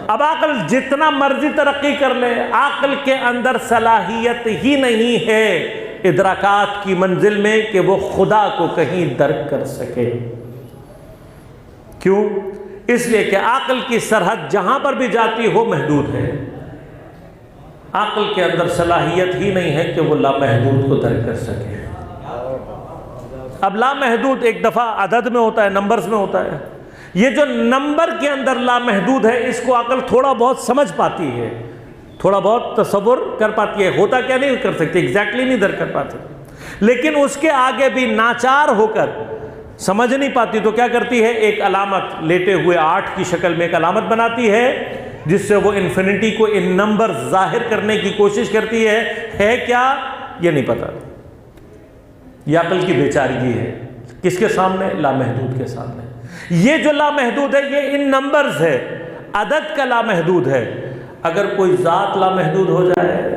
اب عقل جتنا مرضی ترقی کر لے، عقل کے اندر صلاحیت ہی نہیں ہے ادراکات کی منزل میں کہ وہ خدا کو کہیں درک کر سکے۔ کیوں؟ اس لیے کہ عقل کی سرحد جہاں پر بھی جاتی ہو محدود ہے۔ عقل کے اندر صلاحیت ہی نہیں ہے کہ وہ لامحدود کو درک کر سکے۔ اب لامحدود ایک دفعہ عدد میں ہوتا ہے، نمبرز میں ہوتا ہے، یہ جو نمبر کے اندر لامحدود ہے، اس کو عقل تھوڑا بہت سمجھ پاتی ہے، تھوڑا بہت تصور کر پاتی ہے، ہوتا کیا نہیں کر سکتی، ایگزیکٹلی نہیں درک کر پاتی، لیکن اس کے آگے بھی ناچار ہو کر سمجھ نہیں پاتی تو کیا کرتی ہے؟ ایک علامت لیتے ہوئے 8 کی شکل میں ایک علامت بناتی ہے، جس سے وہ انفینٹی کو ان نمبر ظاہر کرنے کی کوشش کرتی ہے کیا یہ نہیں پتا۔ یہ عقل کی بیچارگی ہے، کس کے سامنے؟ لامحدود کے سامنے۔ یہ جو لامحدود ہے یہ ان نمبرز ہے، عدد کا لامحدود ہے۔ اگر کوئی ذات لامحدود ہو جائے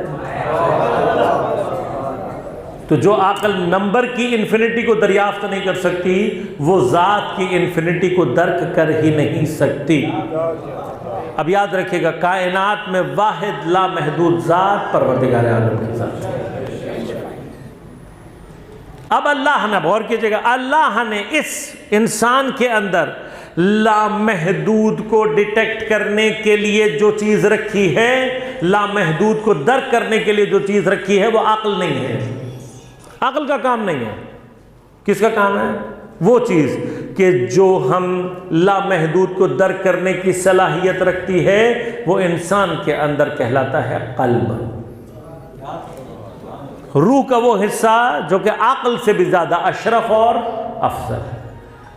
تو جو عقل نمبر کی انفینٹی کو دریافت نہیں کر سکتی، وہ ذات کی انفینٹی کو درک کر ہی نہیں سکتی۔ اب یاد رکھیے گا، کائنات میں واحد لامحدود ذات پروردگار عالم کی ذات ہے۔ اب اللہ نے، غور کیجئے گا، اللہ نے اس انسان کے اندر لامحدود کو ڈیٹیکٹ کرنے کے لیے جو چیز رکھی ہے، لامحدود کو درک کرنے کے لیے جو چیز رکھی ہے، وہ عقل نہیں ہے۔ عقل کا کام نہیں ہے، کس کا کام ہے؟ وہ چیز کہ جو ہم لامحدود کو درک کرنے کی صلاحیت رکھتی ہے، وہ انسان کے اندر کہلاتا ہے قلب، روح کا وہ حصہ جو کہ عقل سے بھی زیادہ اشرف اور افضل ہے۔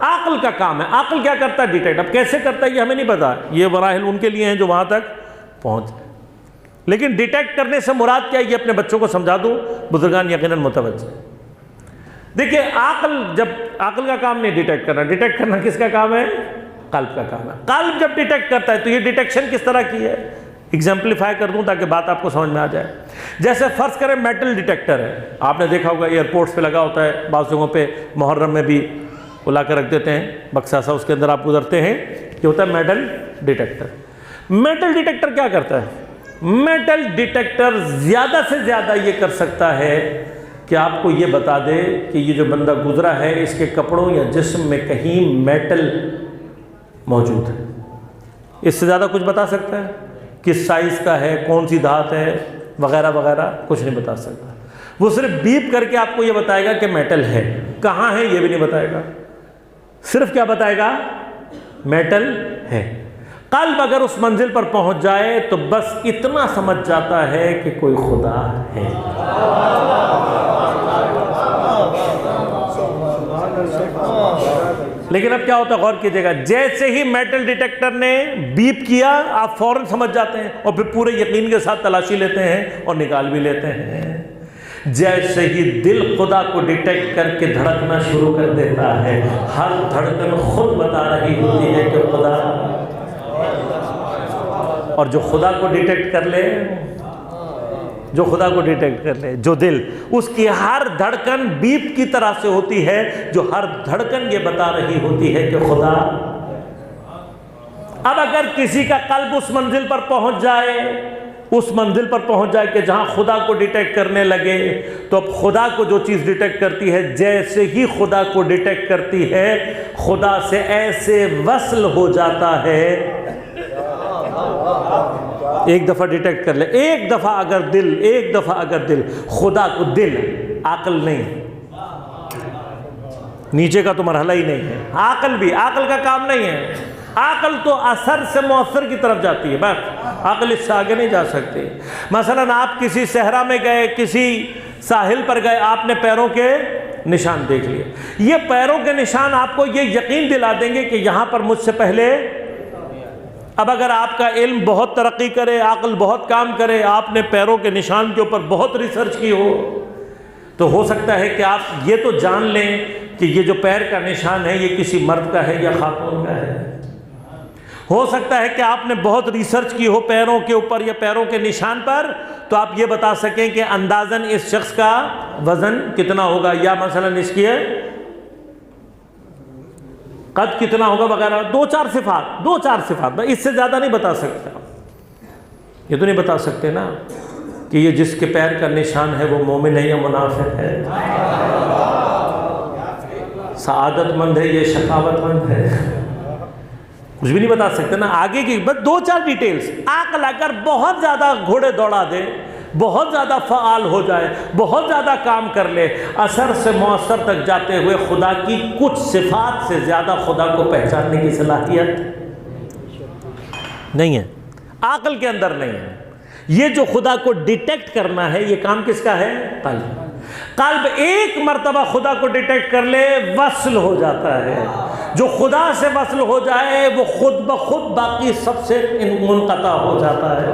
عقل کا کام ہے، عقل کیا کرتا ہے؟ ڈیٹیکٹ۔ اب کیسے کرتا ہے یہ ہمیں نہیں پتا، یہ مراحل ان کے لیے ہیں جو وہاں تک پہنچ گئے، لیکن ڈیٹیکٹ کرنے سے مراد کیا ہے یہ اپنے بچوں کو سمجھا دوں، بزرگان یقیناً متوجہ۔ دیکھیے عقل کا کام نہیں ڈیٹیکٹ کرنا، ڈیٹیکٹ کرنا کس کا کام ہے؟ قلب کا کام ہے۔ قلب جب ڈیٹیکٹ کرتا ہے تو یہ ڈیٹیکشن کس طرح کی ہے؟ ایگزامپلیفائی کر دوں تاکہ بات آپ کو سمجھ میں آ جائے. جیسے فرض کریں میٹل ڈیٹیکٹر ہے, آپ نے دیکھا ہوگا ایئرپورٹس پہ لگا ہوتا ہے, بعض جگہوں پہ محرم میں بھی وہ لا کے رکھ دیتے ہیں بکسا سا, اس کے اندر آپ گزرتے ہیں, یہ ہوتا ہے میٹل ڈیٹیکٹر. میٹل ڈیٹیکٹر کیا کرتا ہے؟ میٹل ڈیٹیکٹر زیادہ سے زیادہ یہ کر سکتا ہے کہ آپ کو یہ بتا دے کہ یہ جو بندہ گزرا ہے اس کے کپڑوں یا جسم میں کہیں میٹل موجود ہے. اس سے زیادہ کچھ بتا سکتا ہے؟ کس سائز کا ہے, کون سی دھات ہے, وغیرہ وغیرہ کچھ نہیں بتا سکتا. وہ صرف بیپ کر کے آپ کو یہ بتائے گا کہ میٹل ہے. کہاں ہے یہ بھی نہیں بتائے گا, صرف کیا بتائے گا؟ میٹل ہے. قلب اگر اس منزل پر پہنچ جائے تو بس اتنا سمجھ جاتا ہے کہ کوئی خدا ہے. لیکن اب کیا ہوتا ہے غور کیجئے گا, جیسے ہی میٹل ڈیٹیکٹر نے بیپ کیا آپ فوراً سمجھ جاتے ہیں اور پھر پورے یقین کے ساتھ تلاشی لیتے ہیں اور نکال بھی لیتے ہیں. جیسے ہی دل خدا کو ڈیٹیکٹ کر کے دھڑکنا شروع کر دیتا ہے, ہر دھڑکن خود بتا رہی ہوتی ہے کہ خدا. اور جو خدا کو ڈیٹیکٹ کر لے, جو خدا کو ڈیٹیکٹ کر لے, جو دل, اس کی ہر دھڑکن بیپ کی طرح سے ہوتی ہے, جو ہر دھڑکن یہ بتا رہی ہوتی ہے کہ خدا. اب اگر کسی کا قلب اس منزل پر پہنچ جائے, اس منزل پر پہنچ جائے کہ جہاں خدا کو ڈیٹیکٹ کرنے لگے, تو اب خدا کو جو چیز ڈیٹیکٹ کرتی ہے, جیسے ہی خدا کو ڈیٹیکٹ کرتی ہے, خدا سے ایسے وصل ہو جاتا ہے. ایک دفعہ ڈیٹیکٹ کر لے, ایک دفعہ اگر دل, ایک دفعہ اگر دل, خدا کو دل, عقل نہیں, نیچے کا تو مرحلہ ہی نہیں ہے, عقل بھی, عقل کا کام نہیں ہے. عقل تو اثر سے مؤثر کی طرف جاتی ہے, بس عقل اس سے آگے نہیں جا سکتی. مثلا آپ کسی صحرا میں گئے, کسی ساحل پر گئے, آپ نے پیروں کے نشان دیکھ لیے. یہ پیروں کے نشان آپ کو یہ یقین دلا دیں گے کہ یہاں پر مجھ سے پہلے. اب اگر آپ کا علم بہت ترقی کرے, عقل بہت کام کرے, آپ نے پیروں کے نشان کے اوپر بہت ریسرچ کی ہو, تو ہو سکتا ہے کہ آپ یہ تو جان لیں کہ یہ جو پیر کا نشان ہے یہ کسی مرد کا ہے یا خاتون کا ہے. ہو سکتا ہے کہ آپ نے بہت ریسرچ کی ہو پیروں کے اوپر یا پیروں کے نشان پر, تو آپ یہ بتا سکیں کہ اندازاً اس شخص کا وزن کتنا ہوگا, یا مثلاً اس کی قد کتنا ہوگا وغیرہ. دو چار صفات, اس سے زیادہ نہیں بتا سکتا. یہ تو نہیں بتا سکتے نا کہ یہ جس کے پیر کا نشان ہے وہ مومن ہے یا منافق ہے, سعادت مند ہے یا شقاوت مند ہے, کچھ بھی نہیں بتا سکتے نا. آگے کی بس دو چار ڈیٹیلز. عقل اگر بہت زیادہ گھوڑے دوڑا دے, بہت زیادہ فعال ہو جائے, بہت زیادہ کام کر لے, اثر سے مؤثر تک جاتے ہوئے خدا کی کچھ صفات سے زیادہ خدا کو پہچاننے کی صلاحیت نہیں ہے, عقل کے اندر نہیں ہے. یہ جو خدا کو ڈیٹیکٹ کرنا ہے یہ کام کس کا ہے؟ قلب. قلب ایک مرتبہ خدا کو ڈیٹیکٹ کر لے وصل ہو جاتا ہے. جو خدا سے وصل ہو جائے وہ خود بخود باقی سب سے منقطع ہو جاتا ہے,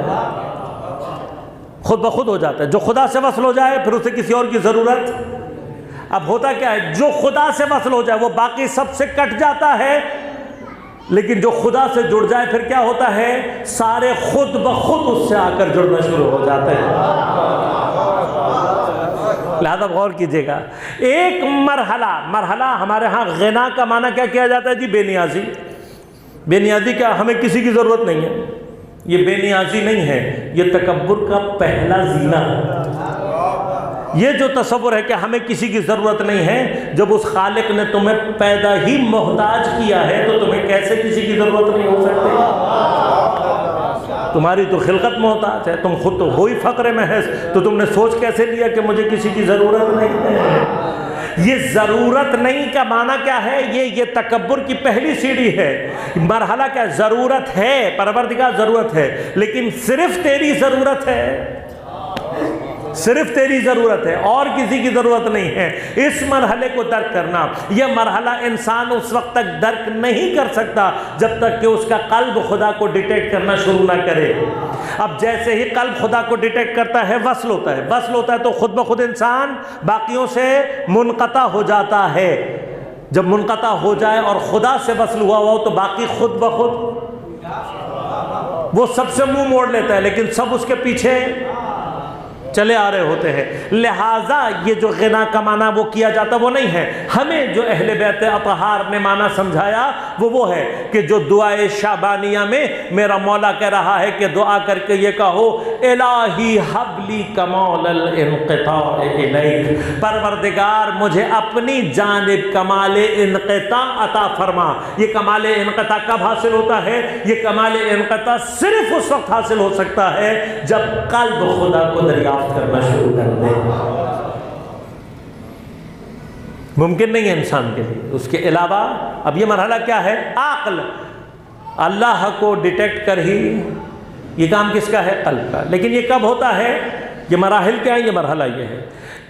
خود بخود ہو جاتا ہے. جو خدا سے وصل ہو جائے پھر اسے کسی اور کی ضرورت. اب ہوتا کیا ہے, جو خدا سے وصل ہو جائے وہ باقی سب سے کٹ جاتا ہے, لیکن جو خدا سے جڑ جائے پھر کیا ہوتا ہے, سارے خود بخود اس سے آ کر جڑنا شروع ہو جاتے ہیں. لہذا غور کیجئے گا, ایک مرحلہ ہمارے ہاں غنا کا معنی کیا کیا جاتا ہے جی؟ بے نیازی. بے نیازی کیا؟ ہمیں کسی کی ضرورت نہیں ہے. یہ بے نیازی نہیں ہے, یہ تکبر کا پہلا زینہ. یہ جو تصور ہے کہ ہمیں کسی کی ضرورت نہیں ہے, جب اس خالق نے تمہیں پیدا ہی محتاج کیا ہے تو تمہیں کیسے کسی کی ضرورت نہیں ہو سکتی؟ تمہاری تو خلقت محتاج ہے, تم خود تو ہو ہی فقر محض, تو تم نے سوچ کیسے لیا کہ مجھے کسی کی ضرورت نہیں ہے؟ یہ ضرورت نہیں کا معنی کیا ہے؟ یہ تکبر کی پہلی سیڑھی ہے. مرحلہ کیا؟ ضرورت ہے, پروردگار ضرورت ہے, لیکن صرف تیری ضرورت ہے, صرف تیری ضرورت ہے, اور کسی کی ضرورت نہیں ہے. اس مرحلے کو درک کرنا, یہ مرحلہ انسان اس وقت تک درک نہیں کر سکتا جب تک کہ اس کا قلب خدا کو ڈیٹیکٹ کرنا شروع نہ کرے. اب جیسے ہی قلب خدا کو ڈیٹیکٹ کرتا ہے وصل ہوتا ہے تو خود بخود انسان باقیوں سے منقطع ہو جاتا ہے. جب منقطع ہو جائے اور خدا سے وصل ہوا ہو تو باقی خود بخود وہ سب سے منہ موڑ لیتا ہے لیکن سب اس کے پیچھے چلے آ رہے ہوتے ہیں. لہٰذا یہ جو غنا کا معنی وہ کیا جاتا وہ نہیں ہے. ہمیں جو اہل بیت اطہار نے معنی سمجھایا وہ ہے کہ جو دعائے شعبانیہ میں میرا مولا کہہ رہا ہے کہ دعا کر کے یہ کہو الہی حب لی کمال الانقطاع الیک، پروردگار مجھے اپنی جانب کمال انقطاع عطا فرما. یہ کمال انقطاع کب حاصل ہوتا ہے؟ یہ کمال انقطاع صرف اس وقت حاصل ہو سکتا ہے جب قلب خدا کو دریافت کرنا شروع کر دے. ممکن نہیں ہے انسان کے لیے. اس کے علاوہ اب یہ مرحلہ کیا ہے؟ عقل اللہ کو ڈیٹیکٹ کر ہی، یہ کام کس کا ہے؟ قلب کا. لیکن یہ کب ہوتا ہے؟ یہ مراحل کیا ہے؟ یہ مرحلہ یہ ہے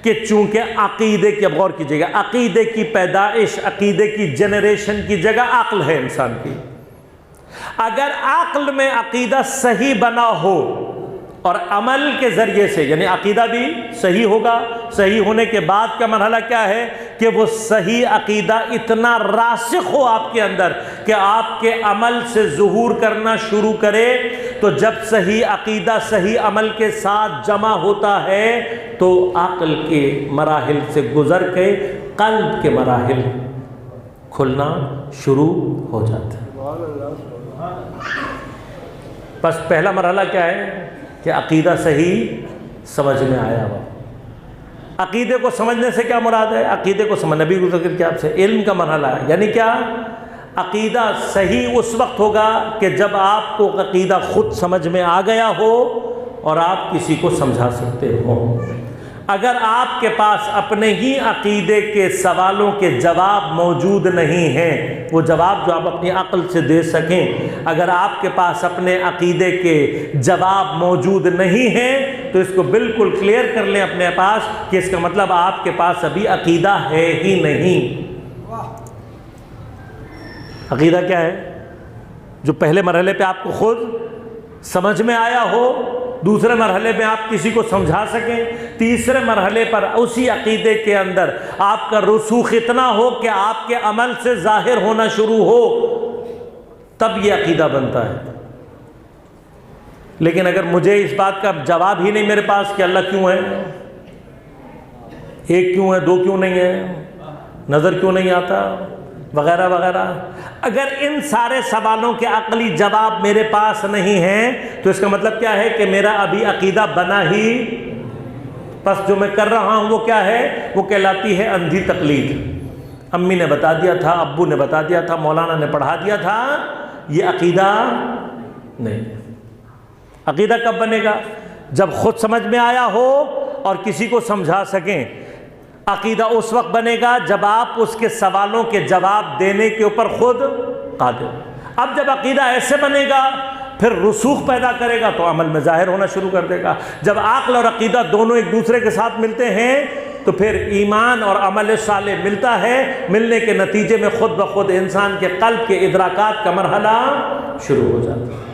کہ چونکہ عقیدے کی، اب غور کیجیے گا، عقیدے کی پیدائش، عقیدے کی جنریشن کی جگہ عقل ہے انسان کی. اگر عقل میں عقیدہ صحیح بنا ہو اور عمل کے ذریعے سے، یعنی عقیدہ بھی صحیح ہوگا، صحیح ہونے کے بعد کا مرحلہ کیا ہے کہ وہ صحیح عقیدہ اتنا راسخ ہو آپ کے اندر کہ آپ کے عمل سے ظہور کرنا شروع کرے. تو جب صحیح عقیدہ صحیح عمل کے ساتھ جمع ہوتا ہے تو عقل کے مراحل سے گزر کے قلب کے مراحل کھلنا شروع ہو جاتا ہے. بس پہلا مرحلہ کیا ہے کہ عقیدہ صحیح سمجھ میں آیا ہوا. عقیدے کو سمجھنے سے کیا مراد ہے؟ عقیدے کو سمجھ، نبی کو ذکر کیا آپ سے، علم کا مرحلہ ہے. یعنی کیا؟ عقیدہ صحیح اس وقت ہوگا کہ جب آپ کو عقیدہ خود سمجھ میں آ گیا ہو اور آپ کسی کو سمجھا سکتے ہو. اگر آپ کے پاس اپنے ہی عقیدے کے سوالوں کے جواب موجود نہیں ہیں، وہ جواب جو آپ اپنی عقل سے دے سکیں، اگر آپ کے پاس اپنے عقیدے کے جواب موجود نہیں ہیں تو اس کو بالکل کلیئر کر لیں اپنے پاس کہ اس کا مطلب آپ کے پاس ابھی عقیدہ ہے ہی نہیں. عقیدہ کیا ہے؟ جو پہلے مرحلے پہ آپ کو خود سمجھ میں آیا ہو، دوسرے مرحلے میں آپ کسی کو سمجھا سکیں، تیسرے مرحلے پر اسی عقیدے کے اندر آپ کا رسوخ اتنا ہو کہ آپ کے عمل سے ظاہر ہونا شروع ہو، تب یہ عقیدہ بنتا ہے. لیکن اگر مجھے اس بات کا جواب ہی نہیں میرے پاس کہ اللہ کیوں ہے، ایک کیوں ہے، دو کیوں نہیں ہے، نظر کیوں نہیں آتا، وغیرہ وغیرہ، اگر ان سارے سوالوں کے عقلی جواب میرے پاس نہیں ہیں تو اس کا مطلب کیا ہے کہ میرا ابھی عقیدہ بنا ہی. پس جو میں کر رہا ہوں وہ کیا ہے؟ وہ کہلاتی ہے اندھی تقلید. امی نے بتا دیا تھا، ابو نے بتا دیا تھا، مولانا نے پڑھا دیا تھا، یہ عقیدہ نہیں. عقیدہ کب بنے گا؟ جب خود سمجھ میں آیا ہو اور کسی کو سمجھا سکیں. عقیدہ اس وقت بنے گا جب آپ اس کے سوالوں کے جواب دینے کے اوپر خود قادر. اب جب عقیدہ ایسے بنے گا پھر رسوخ پیدا کرے گا تو عمل میں ظاہر ہونا شروع کر دے گا. جب عقل اور عقیدہ دونوں ایک دوسرے کے ساتھ ملتے ہیں تو پھر ایمان اور عمل صالح ملتا ہے. ملنے کے نتیجے میں خود بخود انسان کے قلب کے ادراکات کا مرحلہ شروع ہو جاتا ہے.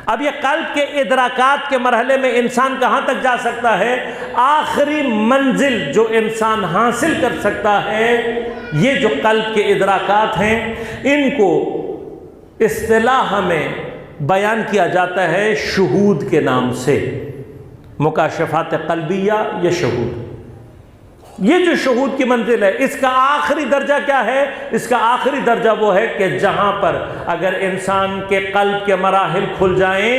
اب یہ قلب کے ادراکات کے مرحلے میں انسان کہاں تک جا سکتا ہے؟ آخری منزل جو انسان حاصل کر سکتا ہے، یہ جو قلب کے ادراکات ہیں ان کو اصطلاح میں بیان کیا جاتا ہے شہود کے نام سے. مکاشفات قلبیہ یا شہود، یہ جو شہود کی منزل ہے، اس کا آخری درجہ کیا ہے؟ اس کا آخری درجہ وہ ہے کہ جہاں پر اگر انسان کے قلب کے مراحل کھل جائیں،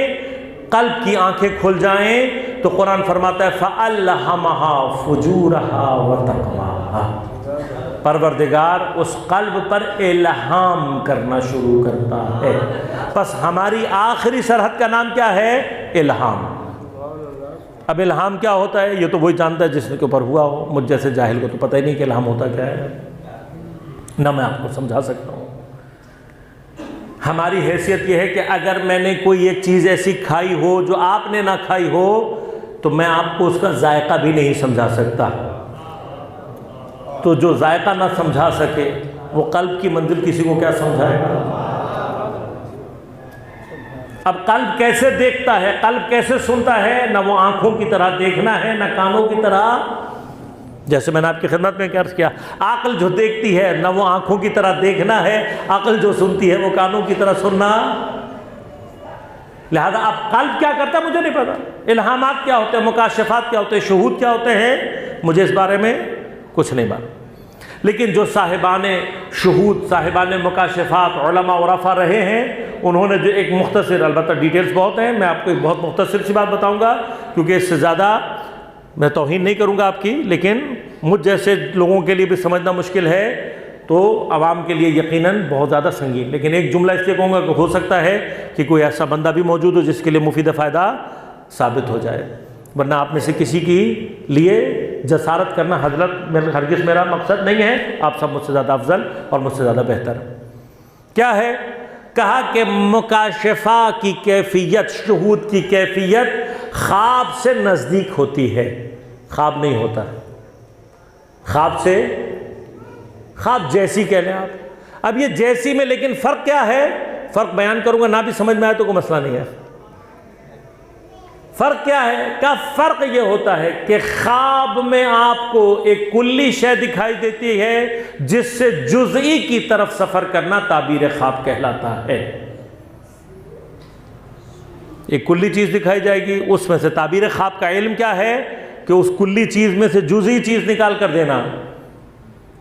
قلب کی آنکھیں کھل جائیں تو قرآن فرماتا ہے فَأَلْهَمَهَا فُجُورَهَا وَتَقْوَاهَا، پروردگار اس قلب پر الہام کرنا شروع کرتا ہے. پس ہماری آخری سرحد کا نام کیا ہے؟ الہام. اب الہام کیا ہوتا ہے یہ تو وہی جانتا ہے جس کے اوپر ہوا ہو. مجھ جیسے جاہل کو تو پتہ ہی نہیں کہ الہام ہوتا کیا ہے، نہ میں آپ کو سمجھا سکتا ہوں. ہماری حیثیت یہ ہے کہ اگر میں نے کوئی ایک چیز ایسی کھائی ہو جو آپ نے نہ کھائی ہو تو میں آپ کو اس کا ذائقہ بھی نہیں سمجھا سکتا. تو جو ذائقہ نہ سمجھا سکے وہ قلب کی منزل کسی کو کیا سمجھائے گا؟ اب قلب کیسے دیکھتا ہے، قلب کیسے سنتا ہے؟ نہ وہ آنکھوں کی طرح دیکھنا ہے، نہ کانوں کی طرح. جیسے میں نے آپ کی خدمت میں عرض کیا، عقل جو دیکھتی ہے نہ وہ آنکھوں کی طرح دیکھنا ہے، عقل جو سنتی ہے وہ کانوں کی طرح سننا. لہذا اب قلب کیا کرتا ہے مجھے نہیں پتا، الہامات کیا ہوتے ہیں، مکاشفات کیا ہوتے ہیں، شہود کیا ہوتے ہیں، مجھے اس بارے میں کچھ نہیں معلوم۔ لیکن جو صاحبان شہود، صاحبان مکاشفات، علماء عرفا رہے ہیں، انہوں نے جو ایک مختصر، البتہ ڈیٹیلز بہت ہیں، میں آپ کو ایک بہت مختصر سی بات بتاؤں گا کیونکہ اس سے زیادہ میں توہین نہیں کروں گا آپ کی، لیکن مجھ جیسے لوگوں کے لیے بھی سمجھنا مشکل ہے تو عوام کے لیے یقیناً بہت زیادہ سنگین، لیکن ایک جملہ اس لیے کہوں گا کہ ہو سکتا ہے کہ کوئی ایسا بندہ بھی موجود ہو جس کے لیے مفید فائدہ ثابت ہو جائے، ورنہ آپ میں سے کسی کی لیے جسارت کرنا حضرت ہرگز میرا مقصد نہیں ہے، آپ سب مجھ سے زیادہ افضل اور مجھ سے زیادہ بہتر۔ کیا ہے؟ کہا کہ مکاشفہ کی کیفیت، شہود کی کیفیت خواب سے نزدیک ہوتی ہے، خواب نہیں ہوتا، خواب سے، خواب جیسی کہہ لیں آپ۔ اب یہ جیسی میں لیکن فرق کیا ہے؟ فرق بیان کروں گا، نہ بھی سمجھ میں آئے تو کوئی مسئلہ نہیں ہے۔ فرق کیا ہے؟ کہ فرق یہ ہوتا ہے کہ خواب میں آپ کو ایک کلی شے دکھائی دیتی ہے جس سے جزئی کی طرف سفر کرنا تعبیر خواب کہلاتا ہے۔ ایک کلی چیز دکھائی جائے گی، اس میں سے تعبیر خواب کا علم کیا ہے کہ اس کلی چیز میں سے جزئی چیز نکال کر دینا۔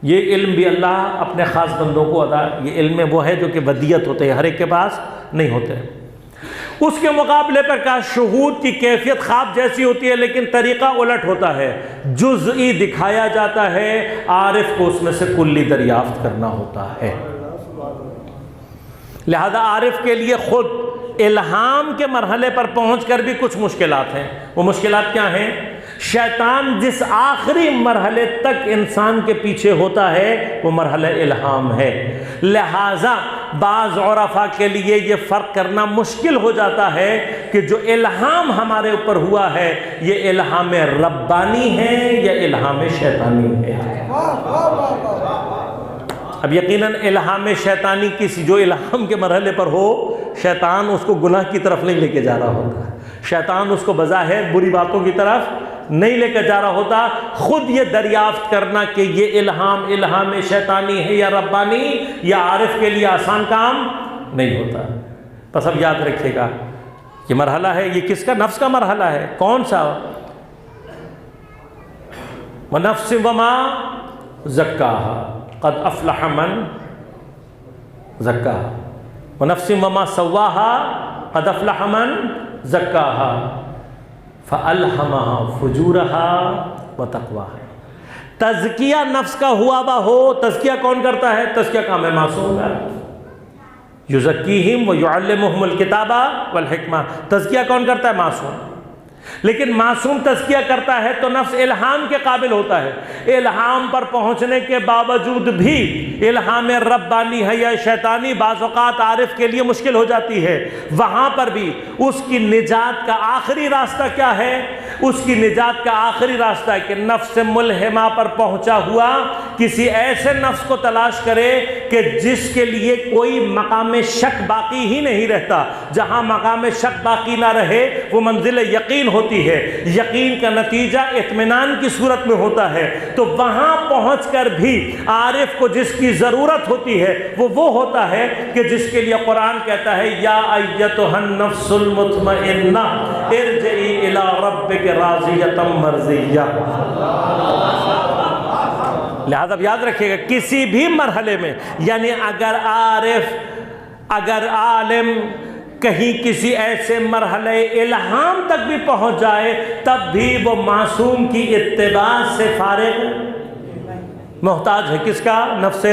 یہ علم بھی اللہ اپنے خاص بندوں کو عطا، یہ علم میں وہ ہے جو کہ ودیت ہوتے ہیں، ہر ایک کے پاس نہیں ہوتے۔ اس کے مقابلے پر کہا شہود کی کیفیت خواب جیسی ہوتی ہے لیکن طریقہ الٹ ہوتا ہے، جزئی دکھایا جاتا ہے، عارف کو اس میں سے کلی دریافت کرنا ہوتا ہے۔ لہذا عارف کے لیے خود الہام کے مرحلے پر پہنچ کر بھی کچھ مشکلات ہیں۔ وہ مشکلات کیا ہیں؟ شیطان جس آخری مرحلے تک انسان کے پیچھے ہوتا ہے وہ مرحلہ الہام ہے، لہذا بعض عرفاء کے لیے یہ فرق کرنا مشکل ہو جاتا ہے کہ جو الہام ہمارے اوپر ہوا ہے یہ الہام ربانی ہے یا الہام شیطانی ہے۔ اب یقیناً الہام شیطانی کسی جو الہام کے مرحلے پر ہو، شیطان اس کو گناہ کی طرف نہیں لے کے جا رہا ہوتا، شیطان اس کو بظاہر بری باتوں کی طرف نہیں لے کے جا رہا ہوتا۔ خود یہ دریافت کرنا کہ یہ الہام شیطانی ہے یا ربانی، یا عارف کے لیے آسان کام نہیں ہوتا۔ بس اب یاد رکھیے گا یہ مرحلہ ہے، یہ کس کا؟ نفس کا مرحلہ ہے۔ کون سا؟ وَنَفْسٍ وَمَا زَكَّاهَا قَدْ أَفْلَحَ مَنْ زَكَّاهَا وَنَفْسٍ وَمَا سَوَّاهَا قَدْ أَفْلَحَ مَنْ زَكَّاهَا فَأَلْهَمَهَا فُجُورَهَا وَتَقْوَاهَا۔ تزکیہ نفس کا ہوا با ہو، تزکیہ کون کرتا ہے؟ تزکیہ کام ہے معصوم کا، یزکیہم ویعلمہم الکتاب والحکمہ، تزکیہ کون کرتا ہے؟ معصوم۔ لیکن معصوم تزکیہ کرتا ہے تو نفس الہام کے قابل ہوتا ہے، الہام پر پہنچنے کے باوجود بھی الہام ربانی ہے یا شیطانی بعض اوقات عارف کے لیے مشکل ہو جاتی ہے، وہاں پر بھی اس کی نجات کا آخری راستہ کیا ہے؟ اس کی نجات کا آخری راستہ ہے کہ نفس ملہمہ پر پہنچا ہوا کسی ایسے نفس کو تلاش کرے کہ جس کے لیے کوئی مقام شک باقی ہی نہیں رہتا۔ جہاں مقام شک باقی نہ رہے وہ منزل یقین ہوتی ہے، یقین کا نتیجہ اطمینان کی صورت میں ہوتا ہے، تو وہاں پہنچ کر بھی عارف کو جس کی ضرورت ہوتی ہے وہ ہوتا ہے کہ جس کے لیے قرآن کہتا ہے یا ایتھا النفس المطمئنہ ارجعی الی ربک راضیۃ مرضیہ۔ لہذا یاد رکھیے گا کسی بھی مرحلے میں، یعنی اگر عارف، اگر عالم کہیں کسی ایسے مرحلے الہام تک بھی پہنچ جائے تب بھی وہ معصوم کی اتباع سے فارغ محتاج ہے۔ کس کا؟ نفس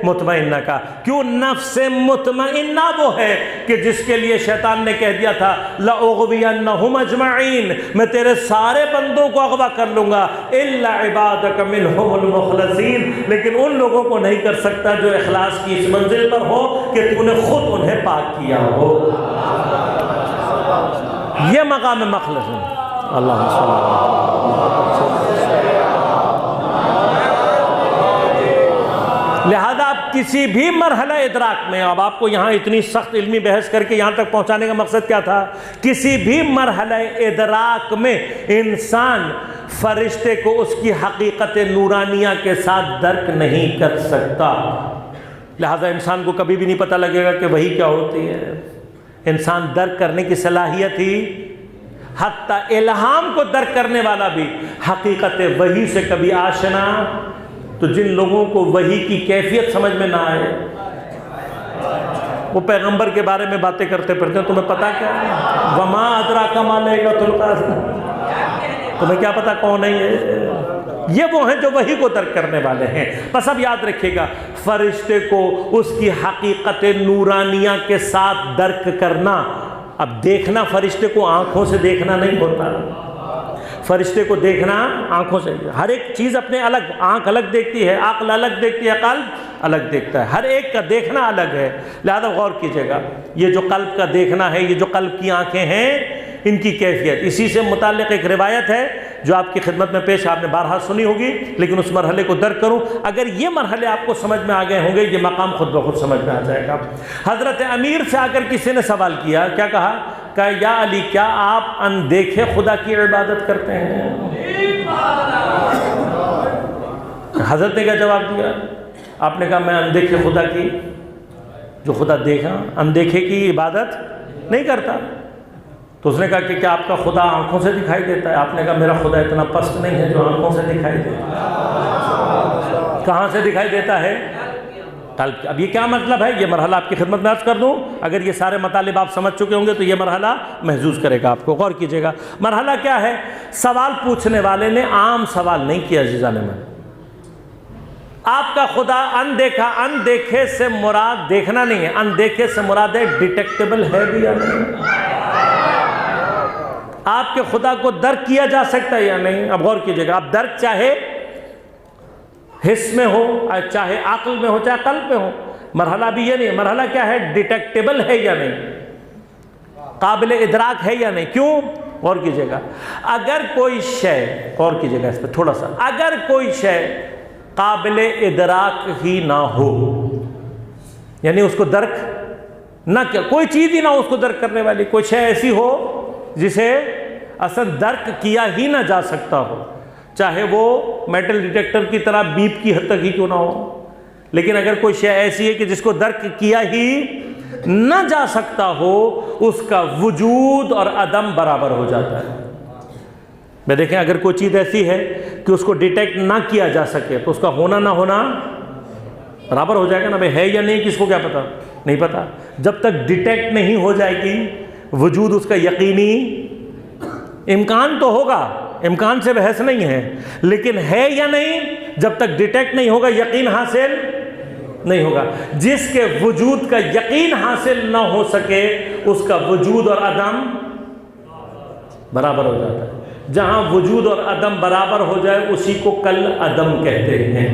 مطمئنہ کا۔ کیوں؟ نفس مطمئنہ وہ ہے کہ جس کے لیے شیطان نے کہہ دیا تھا لَأُغْوِيَنَّهُمْ أَجْمَعِينَ، میں تیرے سارے بندوں کو اغوا کر لوں گا إِلَّا عِبَادَكَ مِنْهُمُ الْمُخْلَصِينَ، لیکن ان لوگوں کو نہیں کر سکتا جو اخلاص کی اس منزل پر ہو کہ تو نے خود انہیں پاک کیا ہو۔ یہ مقام مخلص ہے۔ اللہم صلی اللہ۔ لہذا آپ کسی بھی مرحلہ ادراک میں، اب آپ کو یہاں اتنی سخت علمی بحث کر کے یہاں تک پہنچانے کا مقصد کیا تھا؟ کسی بھی مرحلہ ادراک میں انسان فرشتے کو اس کی حقیقت نورانیہ کے ساتھ درک نہیں کر سکتا، لہذا انسان کو کبھی بھی نہیں پتہ لگے گا کہ وحی کیا ہوتی ہے، انسان درک کرنے کی صلاحیت ہی، حتیٰ الہام کو درک کرنے والا بھی حقیقت وحی سے کبھی آشنا، تو جن لوگوں کو وحی کی کیفیت سمجھ میں نہ آئے وہ پیغمبر کے بارے میں باتیں کرتے پھرتے ہیں، تمہیں پتا کیا ہے؟ وما ادراک ما لیلۃ القدر، تمہیں کیا پتا کون ہے یہ وہ ہیں جو وحی کو درک کرنے والے ہیں۔ بس اب یاد رکھیے گا، فرشتے کو اس کی حقیقت نورانیہ کے ساتھ درک کرنا، اب دیکھنا فرشتے کو آنکھوں سے دیکھنا نہیں ہوتا، فرشتے کو دیکھنا آنکھوں سے، ہر ایک چیز اپنے الگ، آنکھ الگ دیکھتی ہے، عقل الگ دیکھتی ہے، قلب الگ دیکھتا ہے، ہر ایک کا دیکھنا الگ ہے، لہذا غور کیجئے گا، یہ جو قلب کا دیکھنا ہے، یہ جو قلب کی آنکھیں ہیں، ان کی کیفیت، اسی سے متعلق ایک روایت ہے جو آپ کی خدمت میں پیش، آپ نے بارہا سنی ہوگی، لیکن اس مرحلے کو درک کروں، اگر یہ مرحلے آپ کو سمجھ میں آ گئے ہوں گے، یہ مقام خود بخود سمجھ میں آ جائے گا۔ حضرت امیر سے آ کر کسی نے سوال کیا، کیا کہا؟ کہ یا علی، کیا آپ اندیکھے خدا کی عبادت کرتے ہیں؟ حضرت نے کیا جواب دیا؟ آپ نے کہا میں اندیکھے خدا کی، جو خدا دیکھا، اندیکھے کی عبادت نہیں کرتا۔ تو اس نے کہا کہ کیا آپ کا خدا آنکھوں سے دکھائی دیتا ہے؟ آپ نے کہا میرا خدا اتنا پست نہیں ہے جو آنکھوں سے دکھائی دیتا ہے۔ کہاں سے دکھائی دیتا ہے؟ قلب۔ اب یہ کیا مطلب ہے؟ یہ مرحلہ آپ کی خدمت میں عرض کر دوں، اگر یہ سارے مطالب آپ سمجھ چکے ہوں گے تو یہ مرحلہ محظوظ کرے گا آپ کو، غور کیجئے گا۔ مرحلہ کیا ہے؟ سوال پوچھنے والے نے عام سوال نہیں کیا عزیزان من، آپ کا خدا اندیکھا، اندیکھے سے مراد دیکھنا نہیں ہے، اندیکھے سے مراد ہے ڈیٹیکٹیبل ہے بھی یا نہیں، آپ کے خدا کو درک کیا جا سکتا ہے یا نہیں۔ اب غور کیجئے گا، اب درک چاہے حس میں ہو، چاہے عقل میں ہو، چاہے قلب میں ہو، مرحلہ بھی یہ نہیں، مرحلہ کیا ہے؟ ڈیٹیکٹیبل ہے یا نہیں، قابل ادراک ہے یا نہیں۔ کیوں؟ غور کیجئے گا، اگر کوئی شے، غور کیجئے گا اس پہ تھوڑا سا، اگر کوئی شے قابل ادراک ہی نہ ہو، یعنی اس کو درک نہ کیا، کوئی چیز ہی نہ ہو اس کو درک کرنے والی، کوئی شے ایسی ہو جسے اصل درک کیا ہی نہ جا سکتا ہو، چاہے وہ میٹل ڈیٹیکٹر کی طرح بیپ کی حد تک ہی کیوں نہ ہو، لیکن اگر کوئی شے ایسی ہے کہ جس کو درک کیا ہی نہ جا سکتا ہو، اس کا وجود اور عدم برابر ہو جاتا ہے۔ میں دیکھیں، اگر کوئی چیز ایسی ہے کہ اس کو ڈیٹیکٹ نہ کیا جا سکے تو اس کا ہونا نہ ہونا برابر ہو جائے گا نا، بھئی ہے یا نہیں، کس کو کیا پتا؟ نہیں پتا۔ جب تک ڈیٹیکٹ نہیں ہو جائے گی وجود اس کا یقینی، امکان تو ہوگا، امکان سے بحث نہیں ہے، لیکن ہے یا نہیں، جب تک ڈیٹیکٹ نہیں ہوگا یقین حاصل نہیں ہوگا۔ جس کے وجود کا یقین حاصل نہ ہو سکے اس کا وجود اور عدم برابر ہو جاتا ہے۔ جہاں وجود اور عدم برابر ہو جائے اسی کو کل عدم کہتے ہیں۔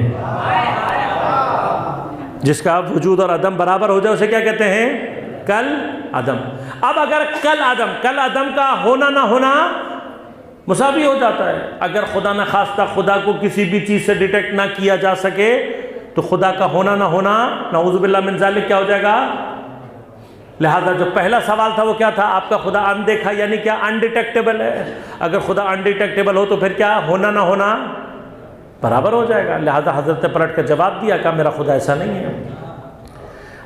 جس کا وجود اور عدم برابر ہو جائے اسے کیا کہتے ہیں؟ کل عدم۔ اب اگر کل عدم کا ہونا نہ ہونا مساوی ہو جاتا ہے، اگر خدا نہ خواستہ خدا کو کسی بھی چیز سے ڈیٹیکٹ نہ کیا جا سکے تو خدا کا ہونا نہ ہونا نعوذ باللہ من ذالک کیا ہو جائے گا؟ لہذا جو پہلا سوال تھا وہ کیا تھا؟ آپ کا خدا اندیکھا یعنی کیا؟ انڈیٹیکٹیبل ہے۔ اگر خدا انڈیٹیکٹیبل ہو تو پھر کیا ہونا نہ ہونا برابر ہو جائے گا۔ لہذا حضرت نے پلٹ کر جواب دیا کہ میرا خدا ایسا نہیں ہے۔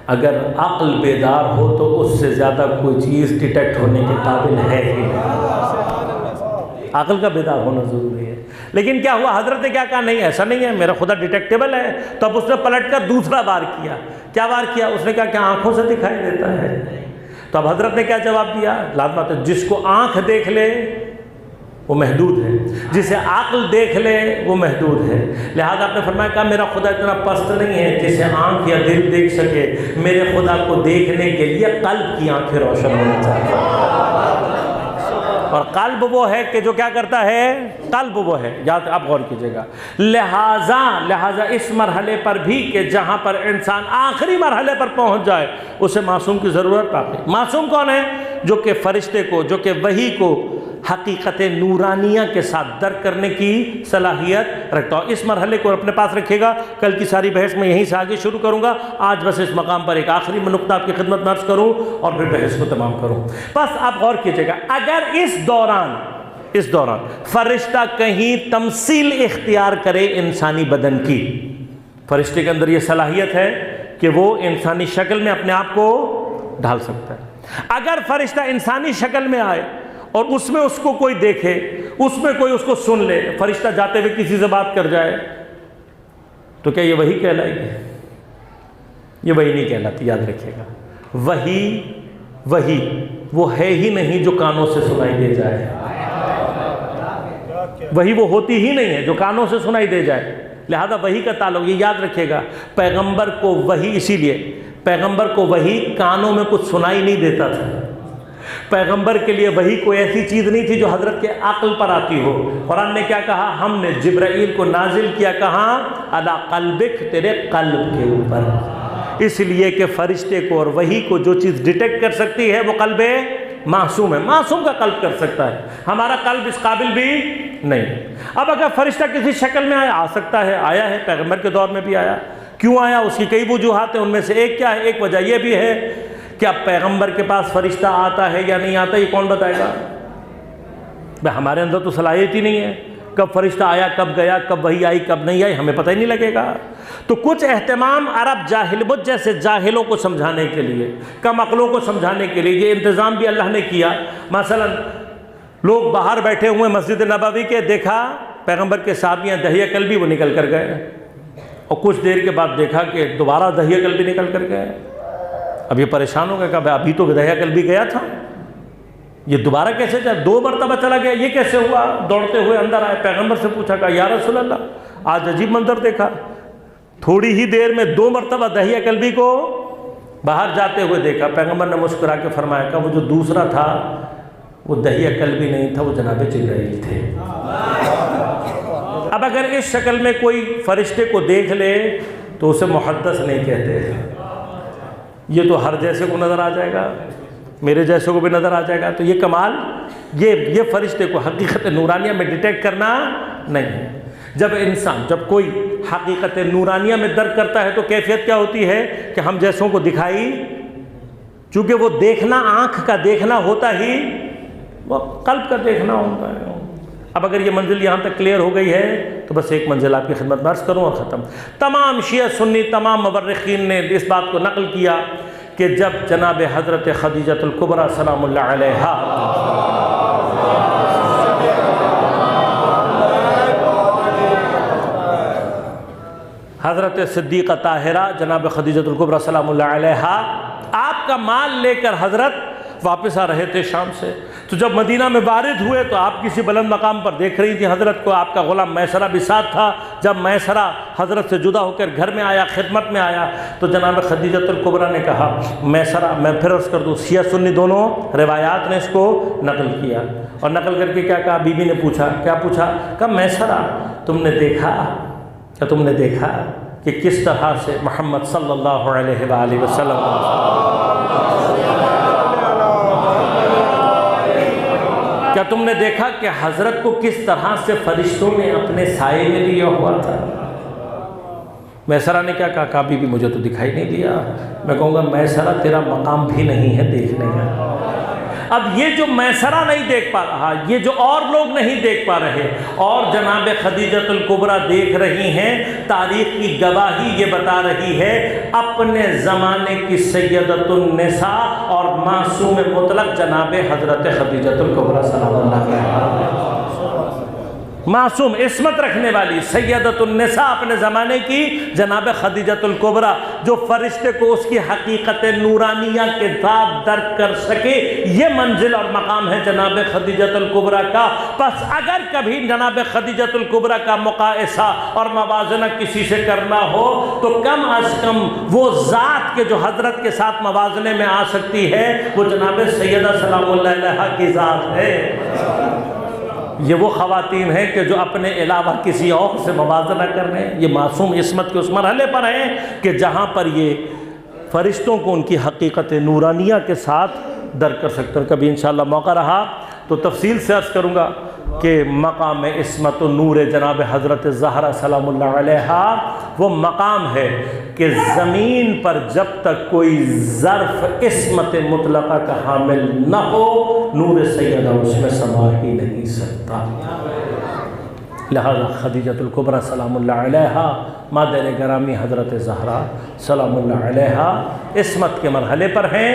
اگر عقل بیدار ہو تو اس سے زیادہ کوئی چیز ڈیٹیکٹ ہونے کے قابل ہے ہی نہیں، عقل کا بیدار ہونا ضروری ہے۔ لیکن کیا ہوا؟ حضرت نے کیا کہا؟ نہیں ایسا نہیں ہے، میرا خدا ڈیٹیکٹیبل ہے۔ تو اب اس نے پلٹ کر دوسرا بار کیا، کیا بار کیا؟ اس نے کہا کہ آنکھوں سے دکھائی دیتا ہے۔ تو اب حضرت نے کیا جواب دیا؟ لازمات ہے، جس کو آنکھ دیکھ لے وہ محدود ہے، جسے عقل دیکھ لے وہ محدود ہے۔ لہذا آپ نے فرمایا کہ میرا خدا اتنا پست نہیں ہے جسے آنکھ یا دل دیکھ سکے، میرے خدا کو دیکھنے کے لیے قلب کی آنکھیں روشن ہونا چاہیے، اور قلب وہ ہے کہ جو کیا کرتا ہے؟ قلب وہ ہے، یاد آپ غور کیجئے گا۔ لہذا اس مرحلے پر بھی کہ جہاں پر انسان آخری مرحلے پر پہنچ جائے اسے معصوم کی ضرورت پاتی۔ معصوم کون ہے؟ جو کہ فرشتے کو، جو کہ وحی کو حقیقت نورانیہ کے ساتھ درک کرنے کی صلاحیت رکھتا ہوں۔ اس مرحلے کو اپنے پاس رکھے گا، کل کی ساری بحث میں یہیں سے آگے شروع کروں گا۔ آج بس اس مقام پر ایک آخری نقطہ آپ کی خدمت میں عرض کروں اور پھر بحث کو تمام کروں۔ بس آپ غور کیجئے گا، اگر اس دوران فرشتہ کہیں تمثیل اختیار کرے انسانی بدن کی، فرشتے کے اندر یہ صلاحیت ہے کہ وہ انسانی شکل میں اپنے آپ کو ڈھال سکتا ہے۔ اگر فرشتہ انسانی شکل میں آئے اور اس میں اس کو کوئی دیکھے، اس میں کوئی اس کو سن لے، فرشتہ جاتے ہوئے کسی سے بات کر جائے، تو کیا یہ وحی کہلائے گی؟ یہ وحی نہیں کہلاتی، یاد رکھیے گا۔ وحی وہ ہے ہی نہیں جو کانوں سے سنائی دے جائے، وحی وہ ہوتی ہی نہیں ہے جو کانوں سے سنائی دے جائے، لہذا وحی کا تعلق، یہ یاد رکھیے گا، پیغمبر کو وحی، اسی لیے پیغمبر کو وحی کانوں میں کچھ سنائی نہیں دیتا تھا، پیغمبر کے لیے وحی کوئی ایسی چیز نہیں تھی جو حضرت کے عقل پر آتی ہو۔ قرآن نے کیا کہا؟ ہم نے جبرائیل کو نازل کیا کہاں؟ علی قلبک، تیرے قلب کے اوپر، اس لیے کہ فرشتے کو اور وحی کو جو چیز ڈیٹیکٹ کر سکتی ہے وہ قلب معصوم ہے، معصوم کا قلب کر سکتا ہے، ہمارا قلب اس قابل بھی نہیں۔ اب اگر فرشتہ کسی شکل میں آیا، آ سکتا ہے، آیا ہے، پیغمبر کے دور میں بھی آیا، کیوں آیا؟ اس کی کئی وجوہات ہیں، ان میں سے ایک کیا ہے؟ ایک وجہ یہ بھی ہے کہ اب پیغمبر کے پاس فرشتہ آتا ہے یا نہیں آتا، یہ کون بتائے گا؟ ہمارے اندر تو صلاحیت ہی نہیں ہے، کب فرشتہ آیا، کب گیا، کب وحی آئی، کب نہیں آئی، ہمیں پتہ ہی نہیں لگے گا۔ تو کچھ اہتمام عرب جاہل مجھ جیسے جاہلوں کو سمجھانے کے لیے، کم عقلوں کو سمجھانے کے لیے یہ انتظام بھی اللہ نے کیا۔ مثلا لوگ باہر بیٹھے ہوئے مسجد نبوی کے، دیکھا پیغمبر کے صحابیاں دہیہ قلبی، وہ نکل کر گئے، اور کچھ دیر کے بعد دیکھا کہ دوبارہ دہیہ قلبی نکل کر گئے۔ اب یہ پریشان ہو گئے کہ ابھی تو دہیہ قلبی گیا تھا، یہ دوبارہ کیسے جائے؟ 2 مرتبہ چلا گیا، یہ کیسے ہوا؟ دوڑتے ہوئے اندر آئے، پیغمبر سے پوچھا کہ یا رسول اللہ آج عجیب منظر دیکھا، تھوڑی ہی دیر میں 2 مرتبہ دہیہ قلبی کو باہر جاتے ہوئے دیکھا۔ پیغمبر نے مسکرا کے فرمایا کہ وہ جو دوسرا تھا وہ دہیہ قلبی نہیں تھا، وہ جناب جبرائیل تھے۔ اب اگر اس شکل میں کوئی فرشتے کو دیکھ لے تو اسے محدث نہیں کہتے، یہ تو ہر جیسے کو نظر آ جائے گا، میرے جیسے کو بھی نظر آ جائے گا، تو یہ کمال، یہ فرشتے کو حقیقت نورانیہ میں ڈیٹیکٹ کرنا نہیں ہے۔ جب کوئی حقیقت نورانیہ میں درک کرتا ہے تو کیفیت کیا ہوتی ہے کہ ہم جیسوں کو دکھائی، چونکہ وہ دیکھنا آنکھ کا دیکھنا ہوتا ہی وہ قلب کا دیکھنا ہوتا ہے۔ اب اگر یہ منزل یہاں تک کلیئر ہو گئی ہے تو بس ایک منزل آپ کی خدمت میں عرض کروں اور ختم۔ تمام شیعہ سنی، تمام مورخین نے اس بات کو نقل کیا کہ جب جناب حضرت خدیجۃ الکبریٰ سلام اللہ علیہا حضرت صدیقہ طاہرہ جناب خدیجۃ الکبریٰ سلام اللہ علیہا آپ کا مال لے کر حضرت واپس آ رہے تھے شام سے، تو جب مدینہ میں وارد ہوئے تو آپ کسی بلند مقام پر دیکھ رہی تھی حضرت کو، آپ کا غلام میسرہ بھی ساتھ تھا۔ جب میسرہ حضرت سے جدا ہو کر گھر میں آیا، خدمت میں آیا، تو جناب خدیجۃ الکبریٰ نے کہا میسرہ، میں پھر عرض کر دوں، شیعہ سنی دونوں روایات نے اس کو نقل کیا، اور نقل کر کے کیا کہا؟ بی بی نے پوچھا، کیا پوچھا؟ کہا میسرہ تم نے دیکھا کہ کس طرح سے محمد صلی اللہ علیہ وآلہ وسلم کیا تم نے دیکھا کہ حضرت کو کس طرح سے فرشتوں نے اپنے سائے میں لیا ہوا تھا؟ میسرہ نے کیا کہا؟ بی بی مجھے تو دکھائی نہیں دیا۔ میں کہوں گا میسرہ تیرا مقام بھی نہیں ہے دیکھنے کا۔ اب یہ جو میسرہ نہیں دیکھ پا رہا، یہ جو اور لوگ نہیں دیکھ پا رہے، اور جناب خدیجۃ الکبریٰ دیکھ رہی ہیں، تاریخ کی گواہی یہ بتا رہی ہے، اپنے زمانے کی سیدۃ النساء اور معصوم مطلق جناب حضرت خدیجۃ الکبریٰ سلام اللہ علیہا، معصوم عصمت رکھنے والی سیدۃ النساء اپنے زمانے کی جناب خدیجۃ الکبریٰ، جو فرشتے کو اس کی حقیقت نورانیہ کے ذات درک کر سکے، یہ منزل اور مقام ہے جناب خدیجۃ الکبریٰ کا۔ پس اگر کبھی جناب خدیجۃ الکبریٰ کا مقایسہ اور موازنہ کسی سے کرنا ہو تو کم از کم وہ ذات کے جو حضرت کے ساتھ موازنے میں آ سکتی ہے، وہ جناب سیدہ سلام اللہ علیہا کی ذات ہے۔ یہ وہ خواتین ہیں کہ جو اپنے علاوہ کسی اور سے موازنہ کر رہے ہیں، یہ معصوم عصمت کے اس مرحلے پر ہیں کہ جہاں پر یہ فرشتوں کو ان کی حقیقت نورانیہ کے ساتھ درک کر سکتے ہیں۔ کبھی انشاءاللہ موقع رہا تو تفصیل سے عرض کروں گا کہ مقام عصمت و نور جناب حضرت زہرا سلام اللہ علیہا وہ مقام ہے کہ زمین پر جب تک کوئی ظرف عصمت مطلقہ کا حامل نہ ہو، نور سیدہ اس میں سما ہی نہیں سکتا۔ لہذا خدیجۃ الکبریٰ سلام اللہ علیہا، مادر گرامی حضرت زہرا سلام اللہ علیہا عصمت کے مرحلے پر ہیں،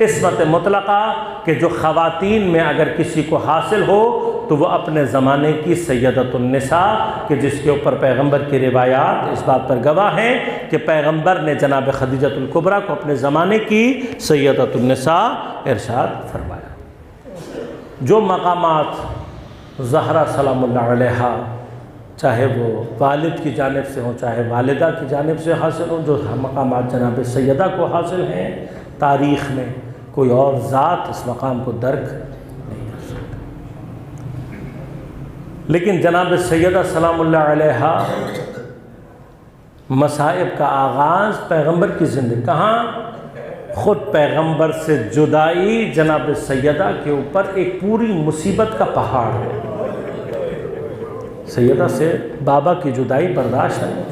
عصمت مطلقہ کہ جو خواتین میں اگر کسی کو حاصل ہو تو وہ اپنے زمانے کی سیدۃ النساء، کہ جس کے اوپر پیغمبر کی روایات اس بات پر گواہ ہیں کہ پیغمبر نے جناب خدیجۃ الکبریٰ کو اپنے زمانے کی سیدۃ النساء ارشاد فرمایا۔ جو مقامات زہرا سلام اللہ علیہا چاہے وہ والد کی جانب سے ہوں چاہے والدہ کی جانب سے حاصل ہوں، جو مقامات جناب سیدہ کو حاصل ہیں، تاریخ میں کوئی اور ذات اس مقام کو درک نہیں کر سکتا۔ لیکن جناب سیدہ سلام اللہ علیہا مصائب کا آغاز پیغمبر کی زندگی، کہاں؟ خود پیغمبر سے جدائی جناب سیدہ کے اوپر ایک پوری مصیبت کا پہاڑ ہے۔ سیدہ سے بابا کی جدائی برداشت نہیں،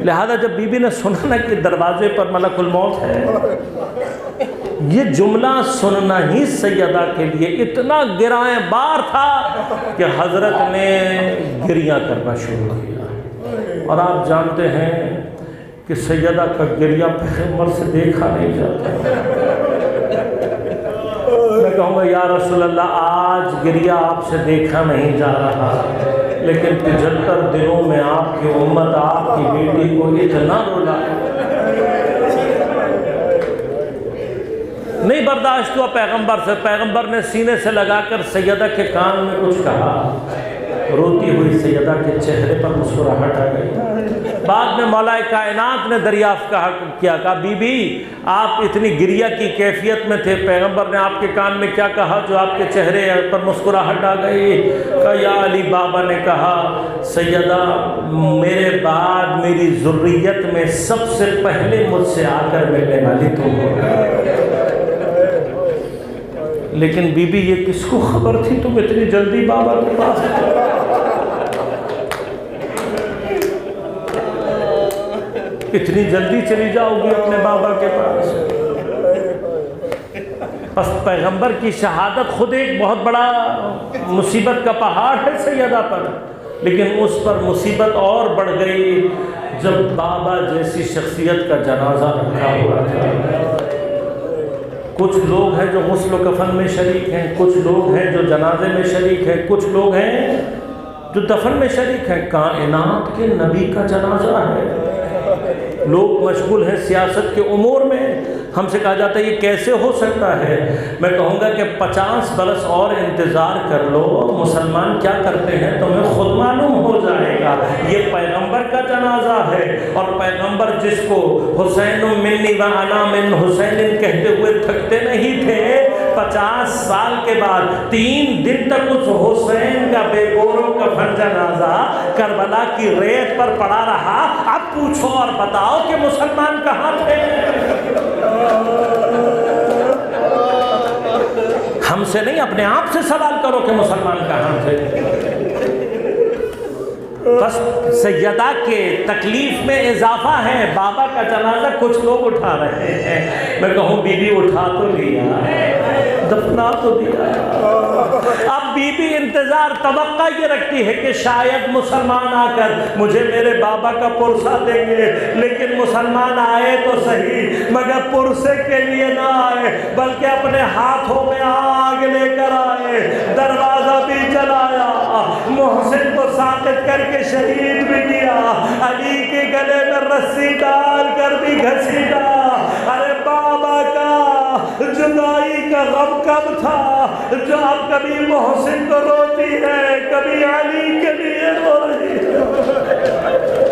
لہذا جب بی بی نے سنا نا کہ دروازے پر ملک الموت ہے، یہ جملہ سننا ہی سیدہ کے لیے اتنا گرائیں بار تھا کہ حضرت نے گریہ کرنا شروع کیا۔ اور آپ جانتے ہیں کہ سیدہ کا گریہ پیغمبر سے دیکھا نہیں جاتا۔ میں کہوں گا یا رسول اللہ آج گریہ آپ سے دیکھا نہیں جا رہا، لیکن 75 دنوں میں آپ کی امت آپ کی بیٹی کو اتنا رولا نہیں برداشت ہوا پیغمبر سے۔ پیغمبر نے سینے سے لگا کر سیدہ کے کان میں کچھ کہا، روتی ہوئی سیدہ کے چہرے پر مسکراہٹ آ گئی۔ بعد میں مولا کائنات نے دریافت کیا، کہا بی بی آپ اتنی گریہ کی کیفیت میں تھے، پیغمبر نے آپ کے کان میں کیا کہا جو آپ کے چہرے پر مسکراہٹ آ گئی؟ کہا یا علی بابا نے کہا سیدہ میرے بعد میری ذریت میں سب سے پہلے مجھ سے آ کر ملنے والی تم ہو۔ لیکن بی بی یہ کس کو خبر تھی تم اتنی جلدی بابا کے پاس؟ اتنی جلدی چلی جاؤ گی اپنے بابا کے پاس؟ پس پیغمبر کی شہادت خود ایک بہت بڑا مصیبت کا پہاڑ ہے سیدہ پر، لیکن اس پر مصیبت اور بڑھ گئی جب بابا جیسی شخصیت کا جنازہ رکھا ہوا تھا۔ کچھ لوگ ہیں جو غسل و کفن میں شریک ہیں، کچھ لوگ ہیں جو جنازے میں شریک ہیں، کچھ لوگ ہیں جو دفن میں شریک ہیں۔ کائنات کے نبی کا جنازہ ہے، لوگ مشغول ہیں سیاست کے امور میں۔ ہم سے کہا جاتا ہے یہ کیسے ہو سکتا ہے؟ میں کہوں گا کہ 50 برس اور انتظار کر لو، مسلمان کیا کرتے ہیں تمہیں خود معلوم ہو جائے گا۔ یہ پیغمبر کا جنازہ ہے، اور پیغمبر جس کو حسین منی و انا من حسین کہتے ہوئے تھکتے نہیں تھے، 50 سال کے بعد 3 دن تک اس حسین کا بے گور و کفن جنازہ کربلا کی ریت پر پڑا رہا۔ اب پوچھو اور بتاؤ کہ مسلمان کہاں تھے؟ ہم سے نہیں، اپنے آپ سے سوال کرو کہ مسلمان کہاں تھے۔ بس سیدہ کے تکلیف میں اضافہ ہے، بابا کا جنازہ کچھ لوگ اٹھا رہے ہیں، میں کہوں بی بی اٹھا تو لیا، دفنا تو دیا۔ اب بی بی انتظار توقع یہ رکھتی ہے کہ شاید مسلمان آ کر مجھے میرے بابا کا پرسہ دیں گے، لیکن مسلمان آئے تو صحیح مگر پرسے کے لیے نہ آئے، بلکہ اپنے ہاتھوں میں آگ لے کر آئے، دروازہ بھی جلایا، محسن کو ساقط کر کے شہید بھی کیا، علی کے گلے میں رسی ڈال کر بھی گھسیٹا۔ ارے بابا کا جدائی کا غم کب تھا جو اب کبھی محسن کو روتی ہے، کبھی علی کے لیے رو رہی ہے۔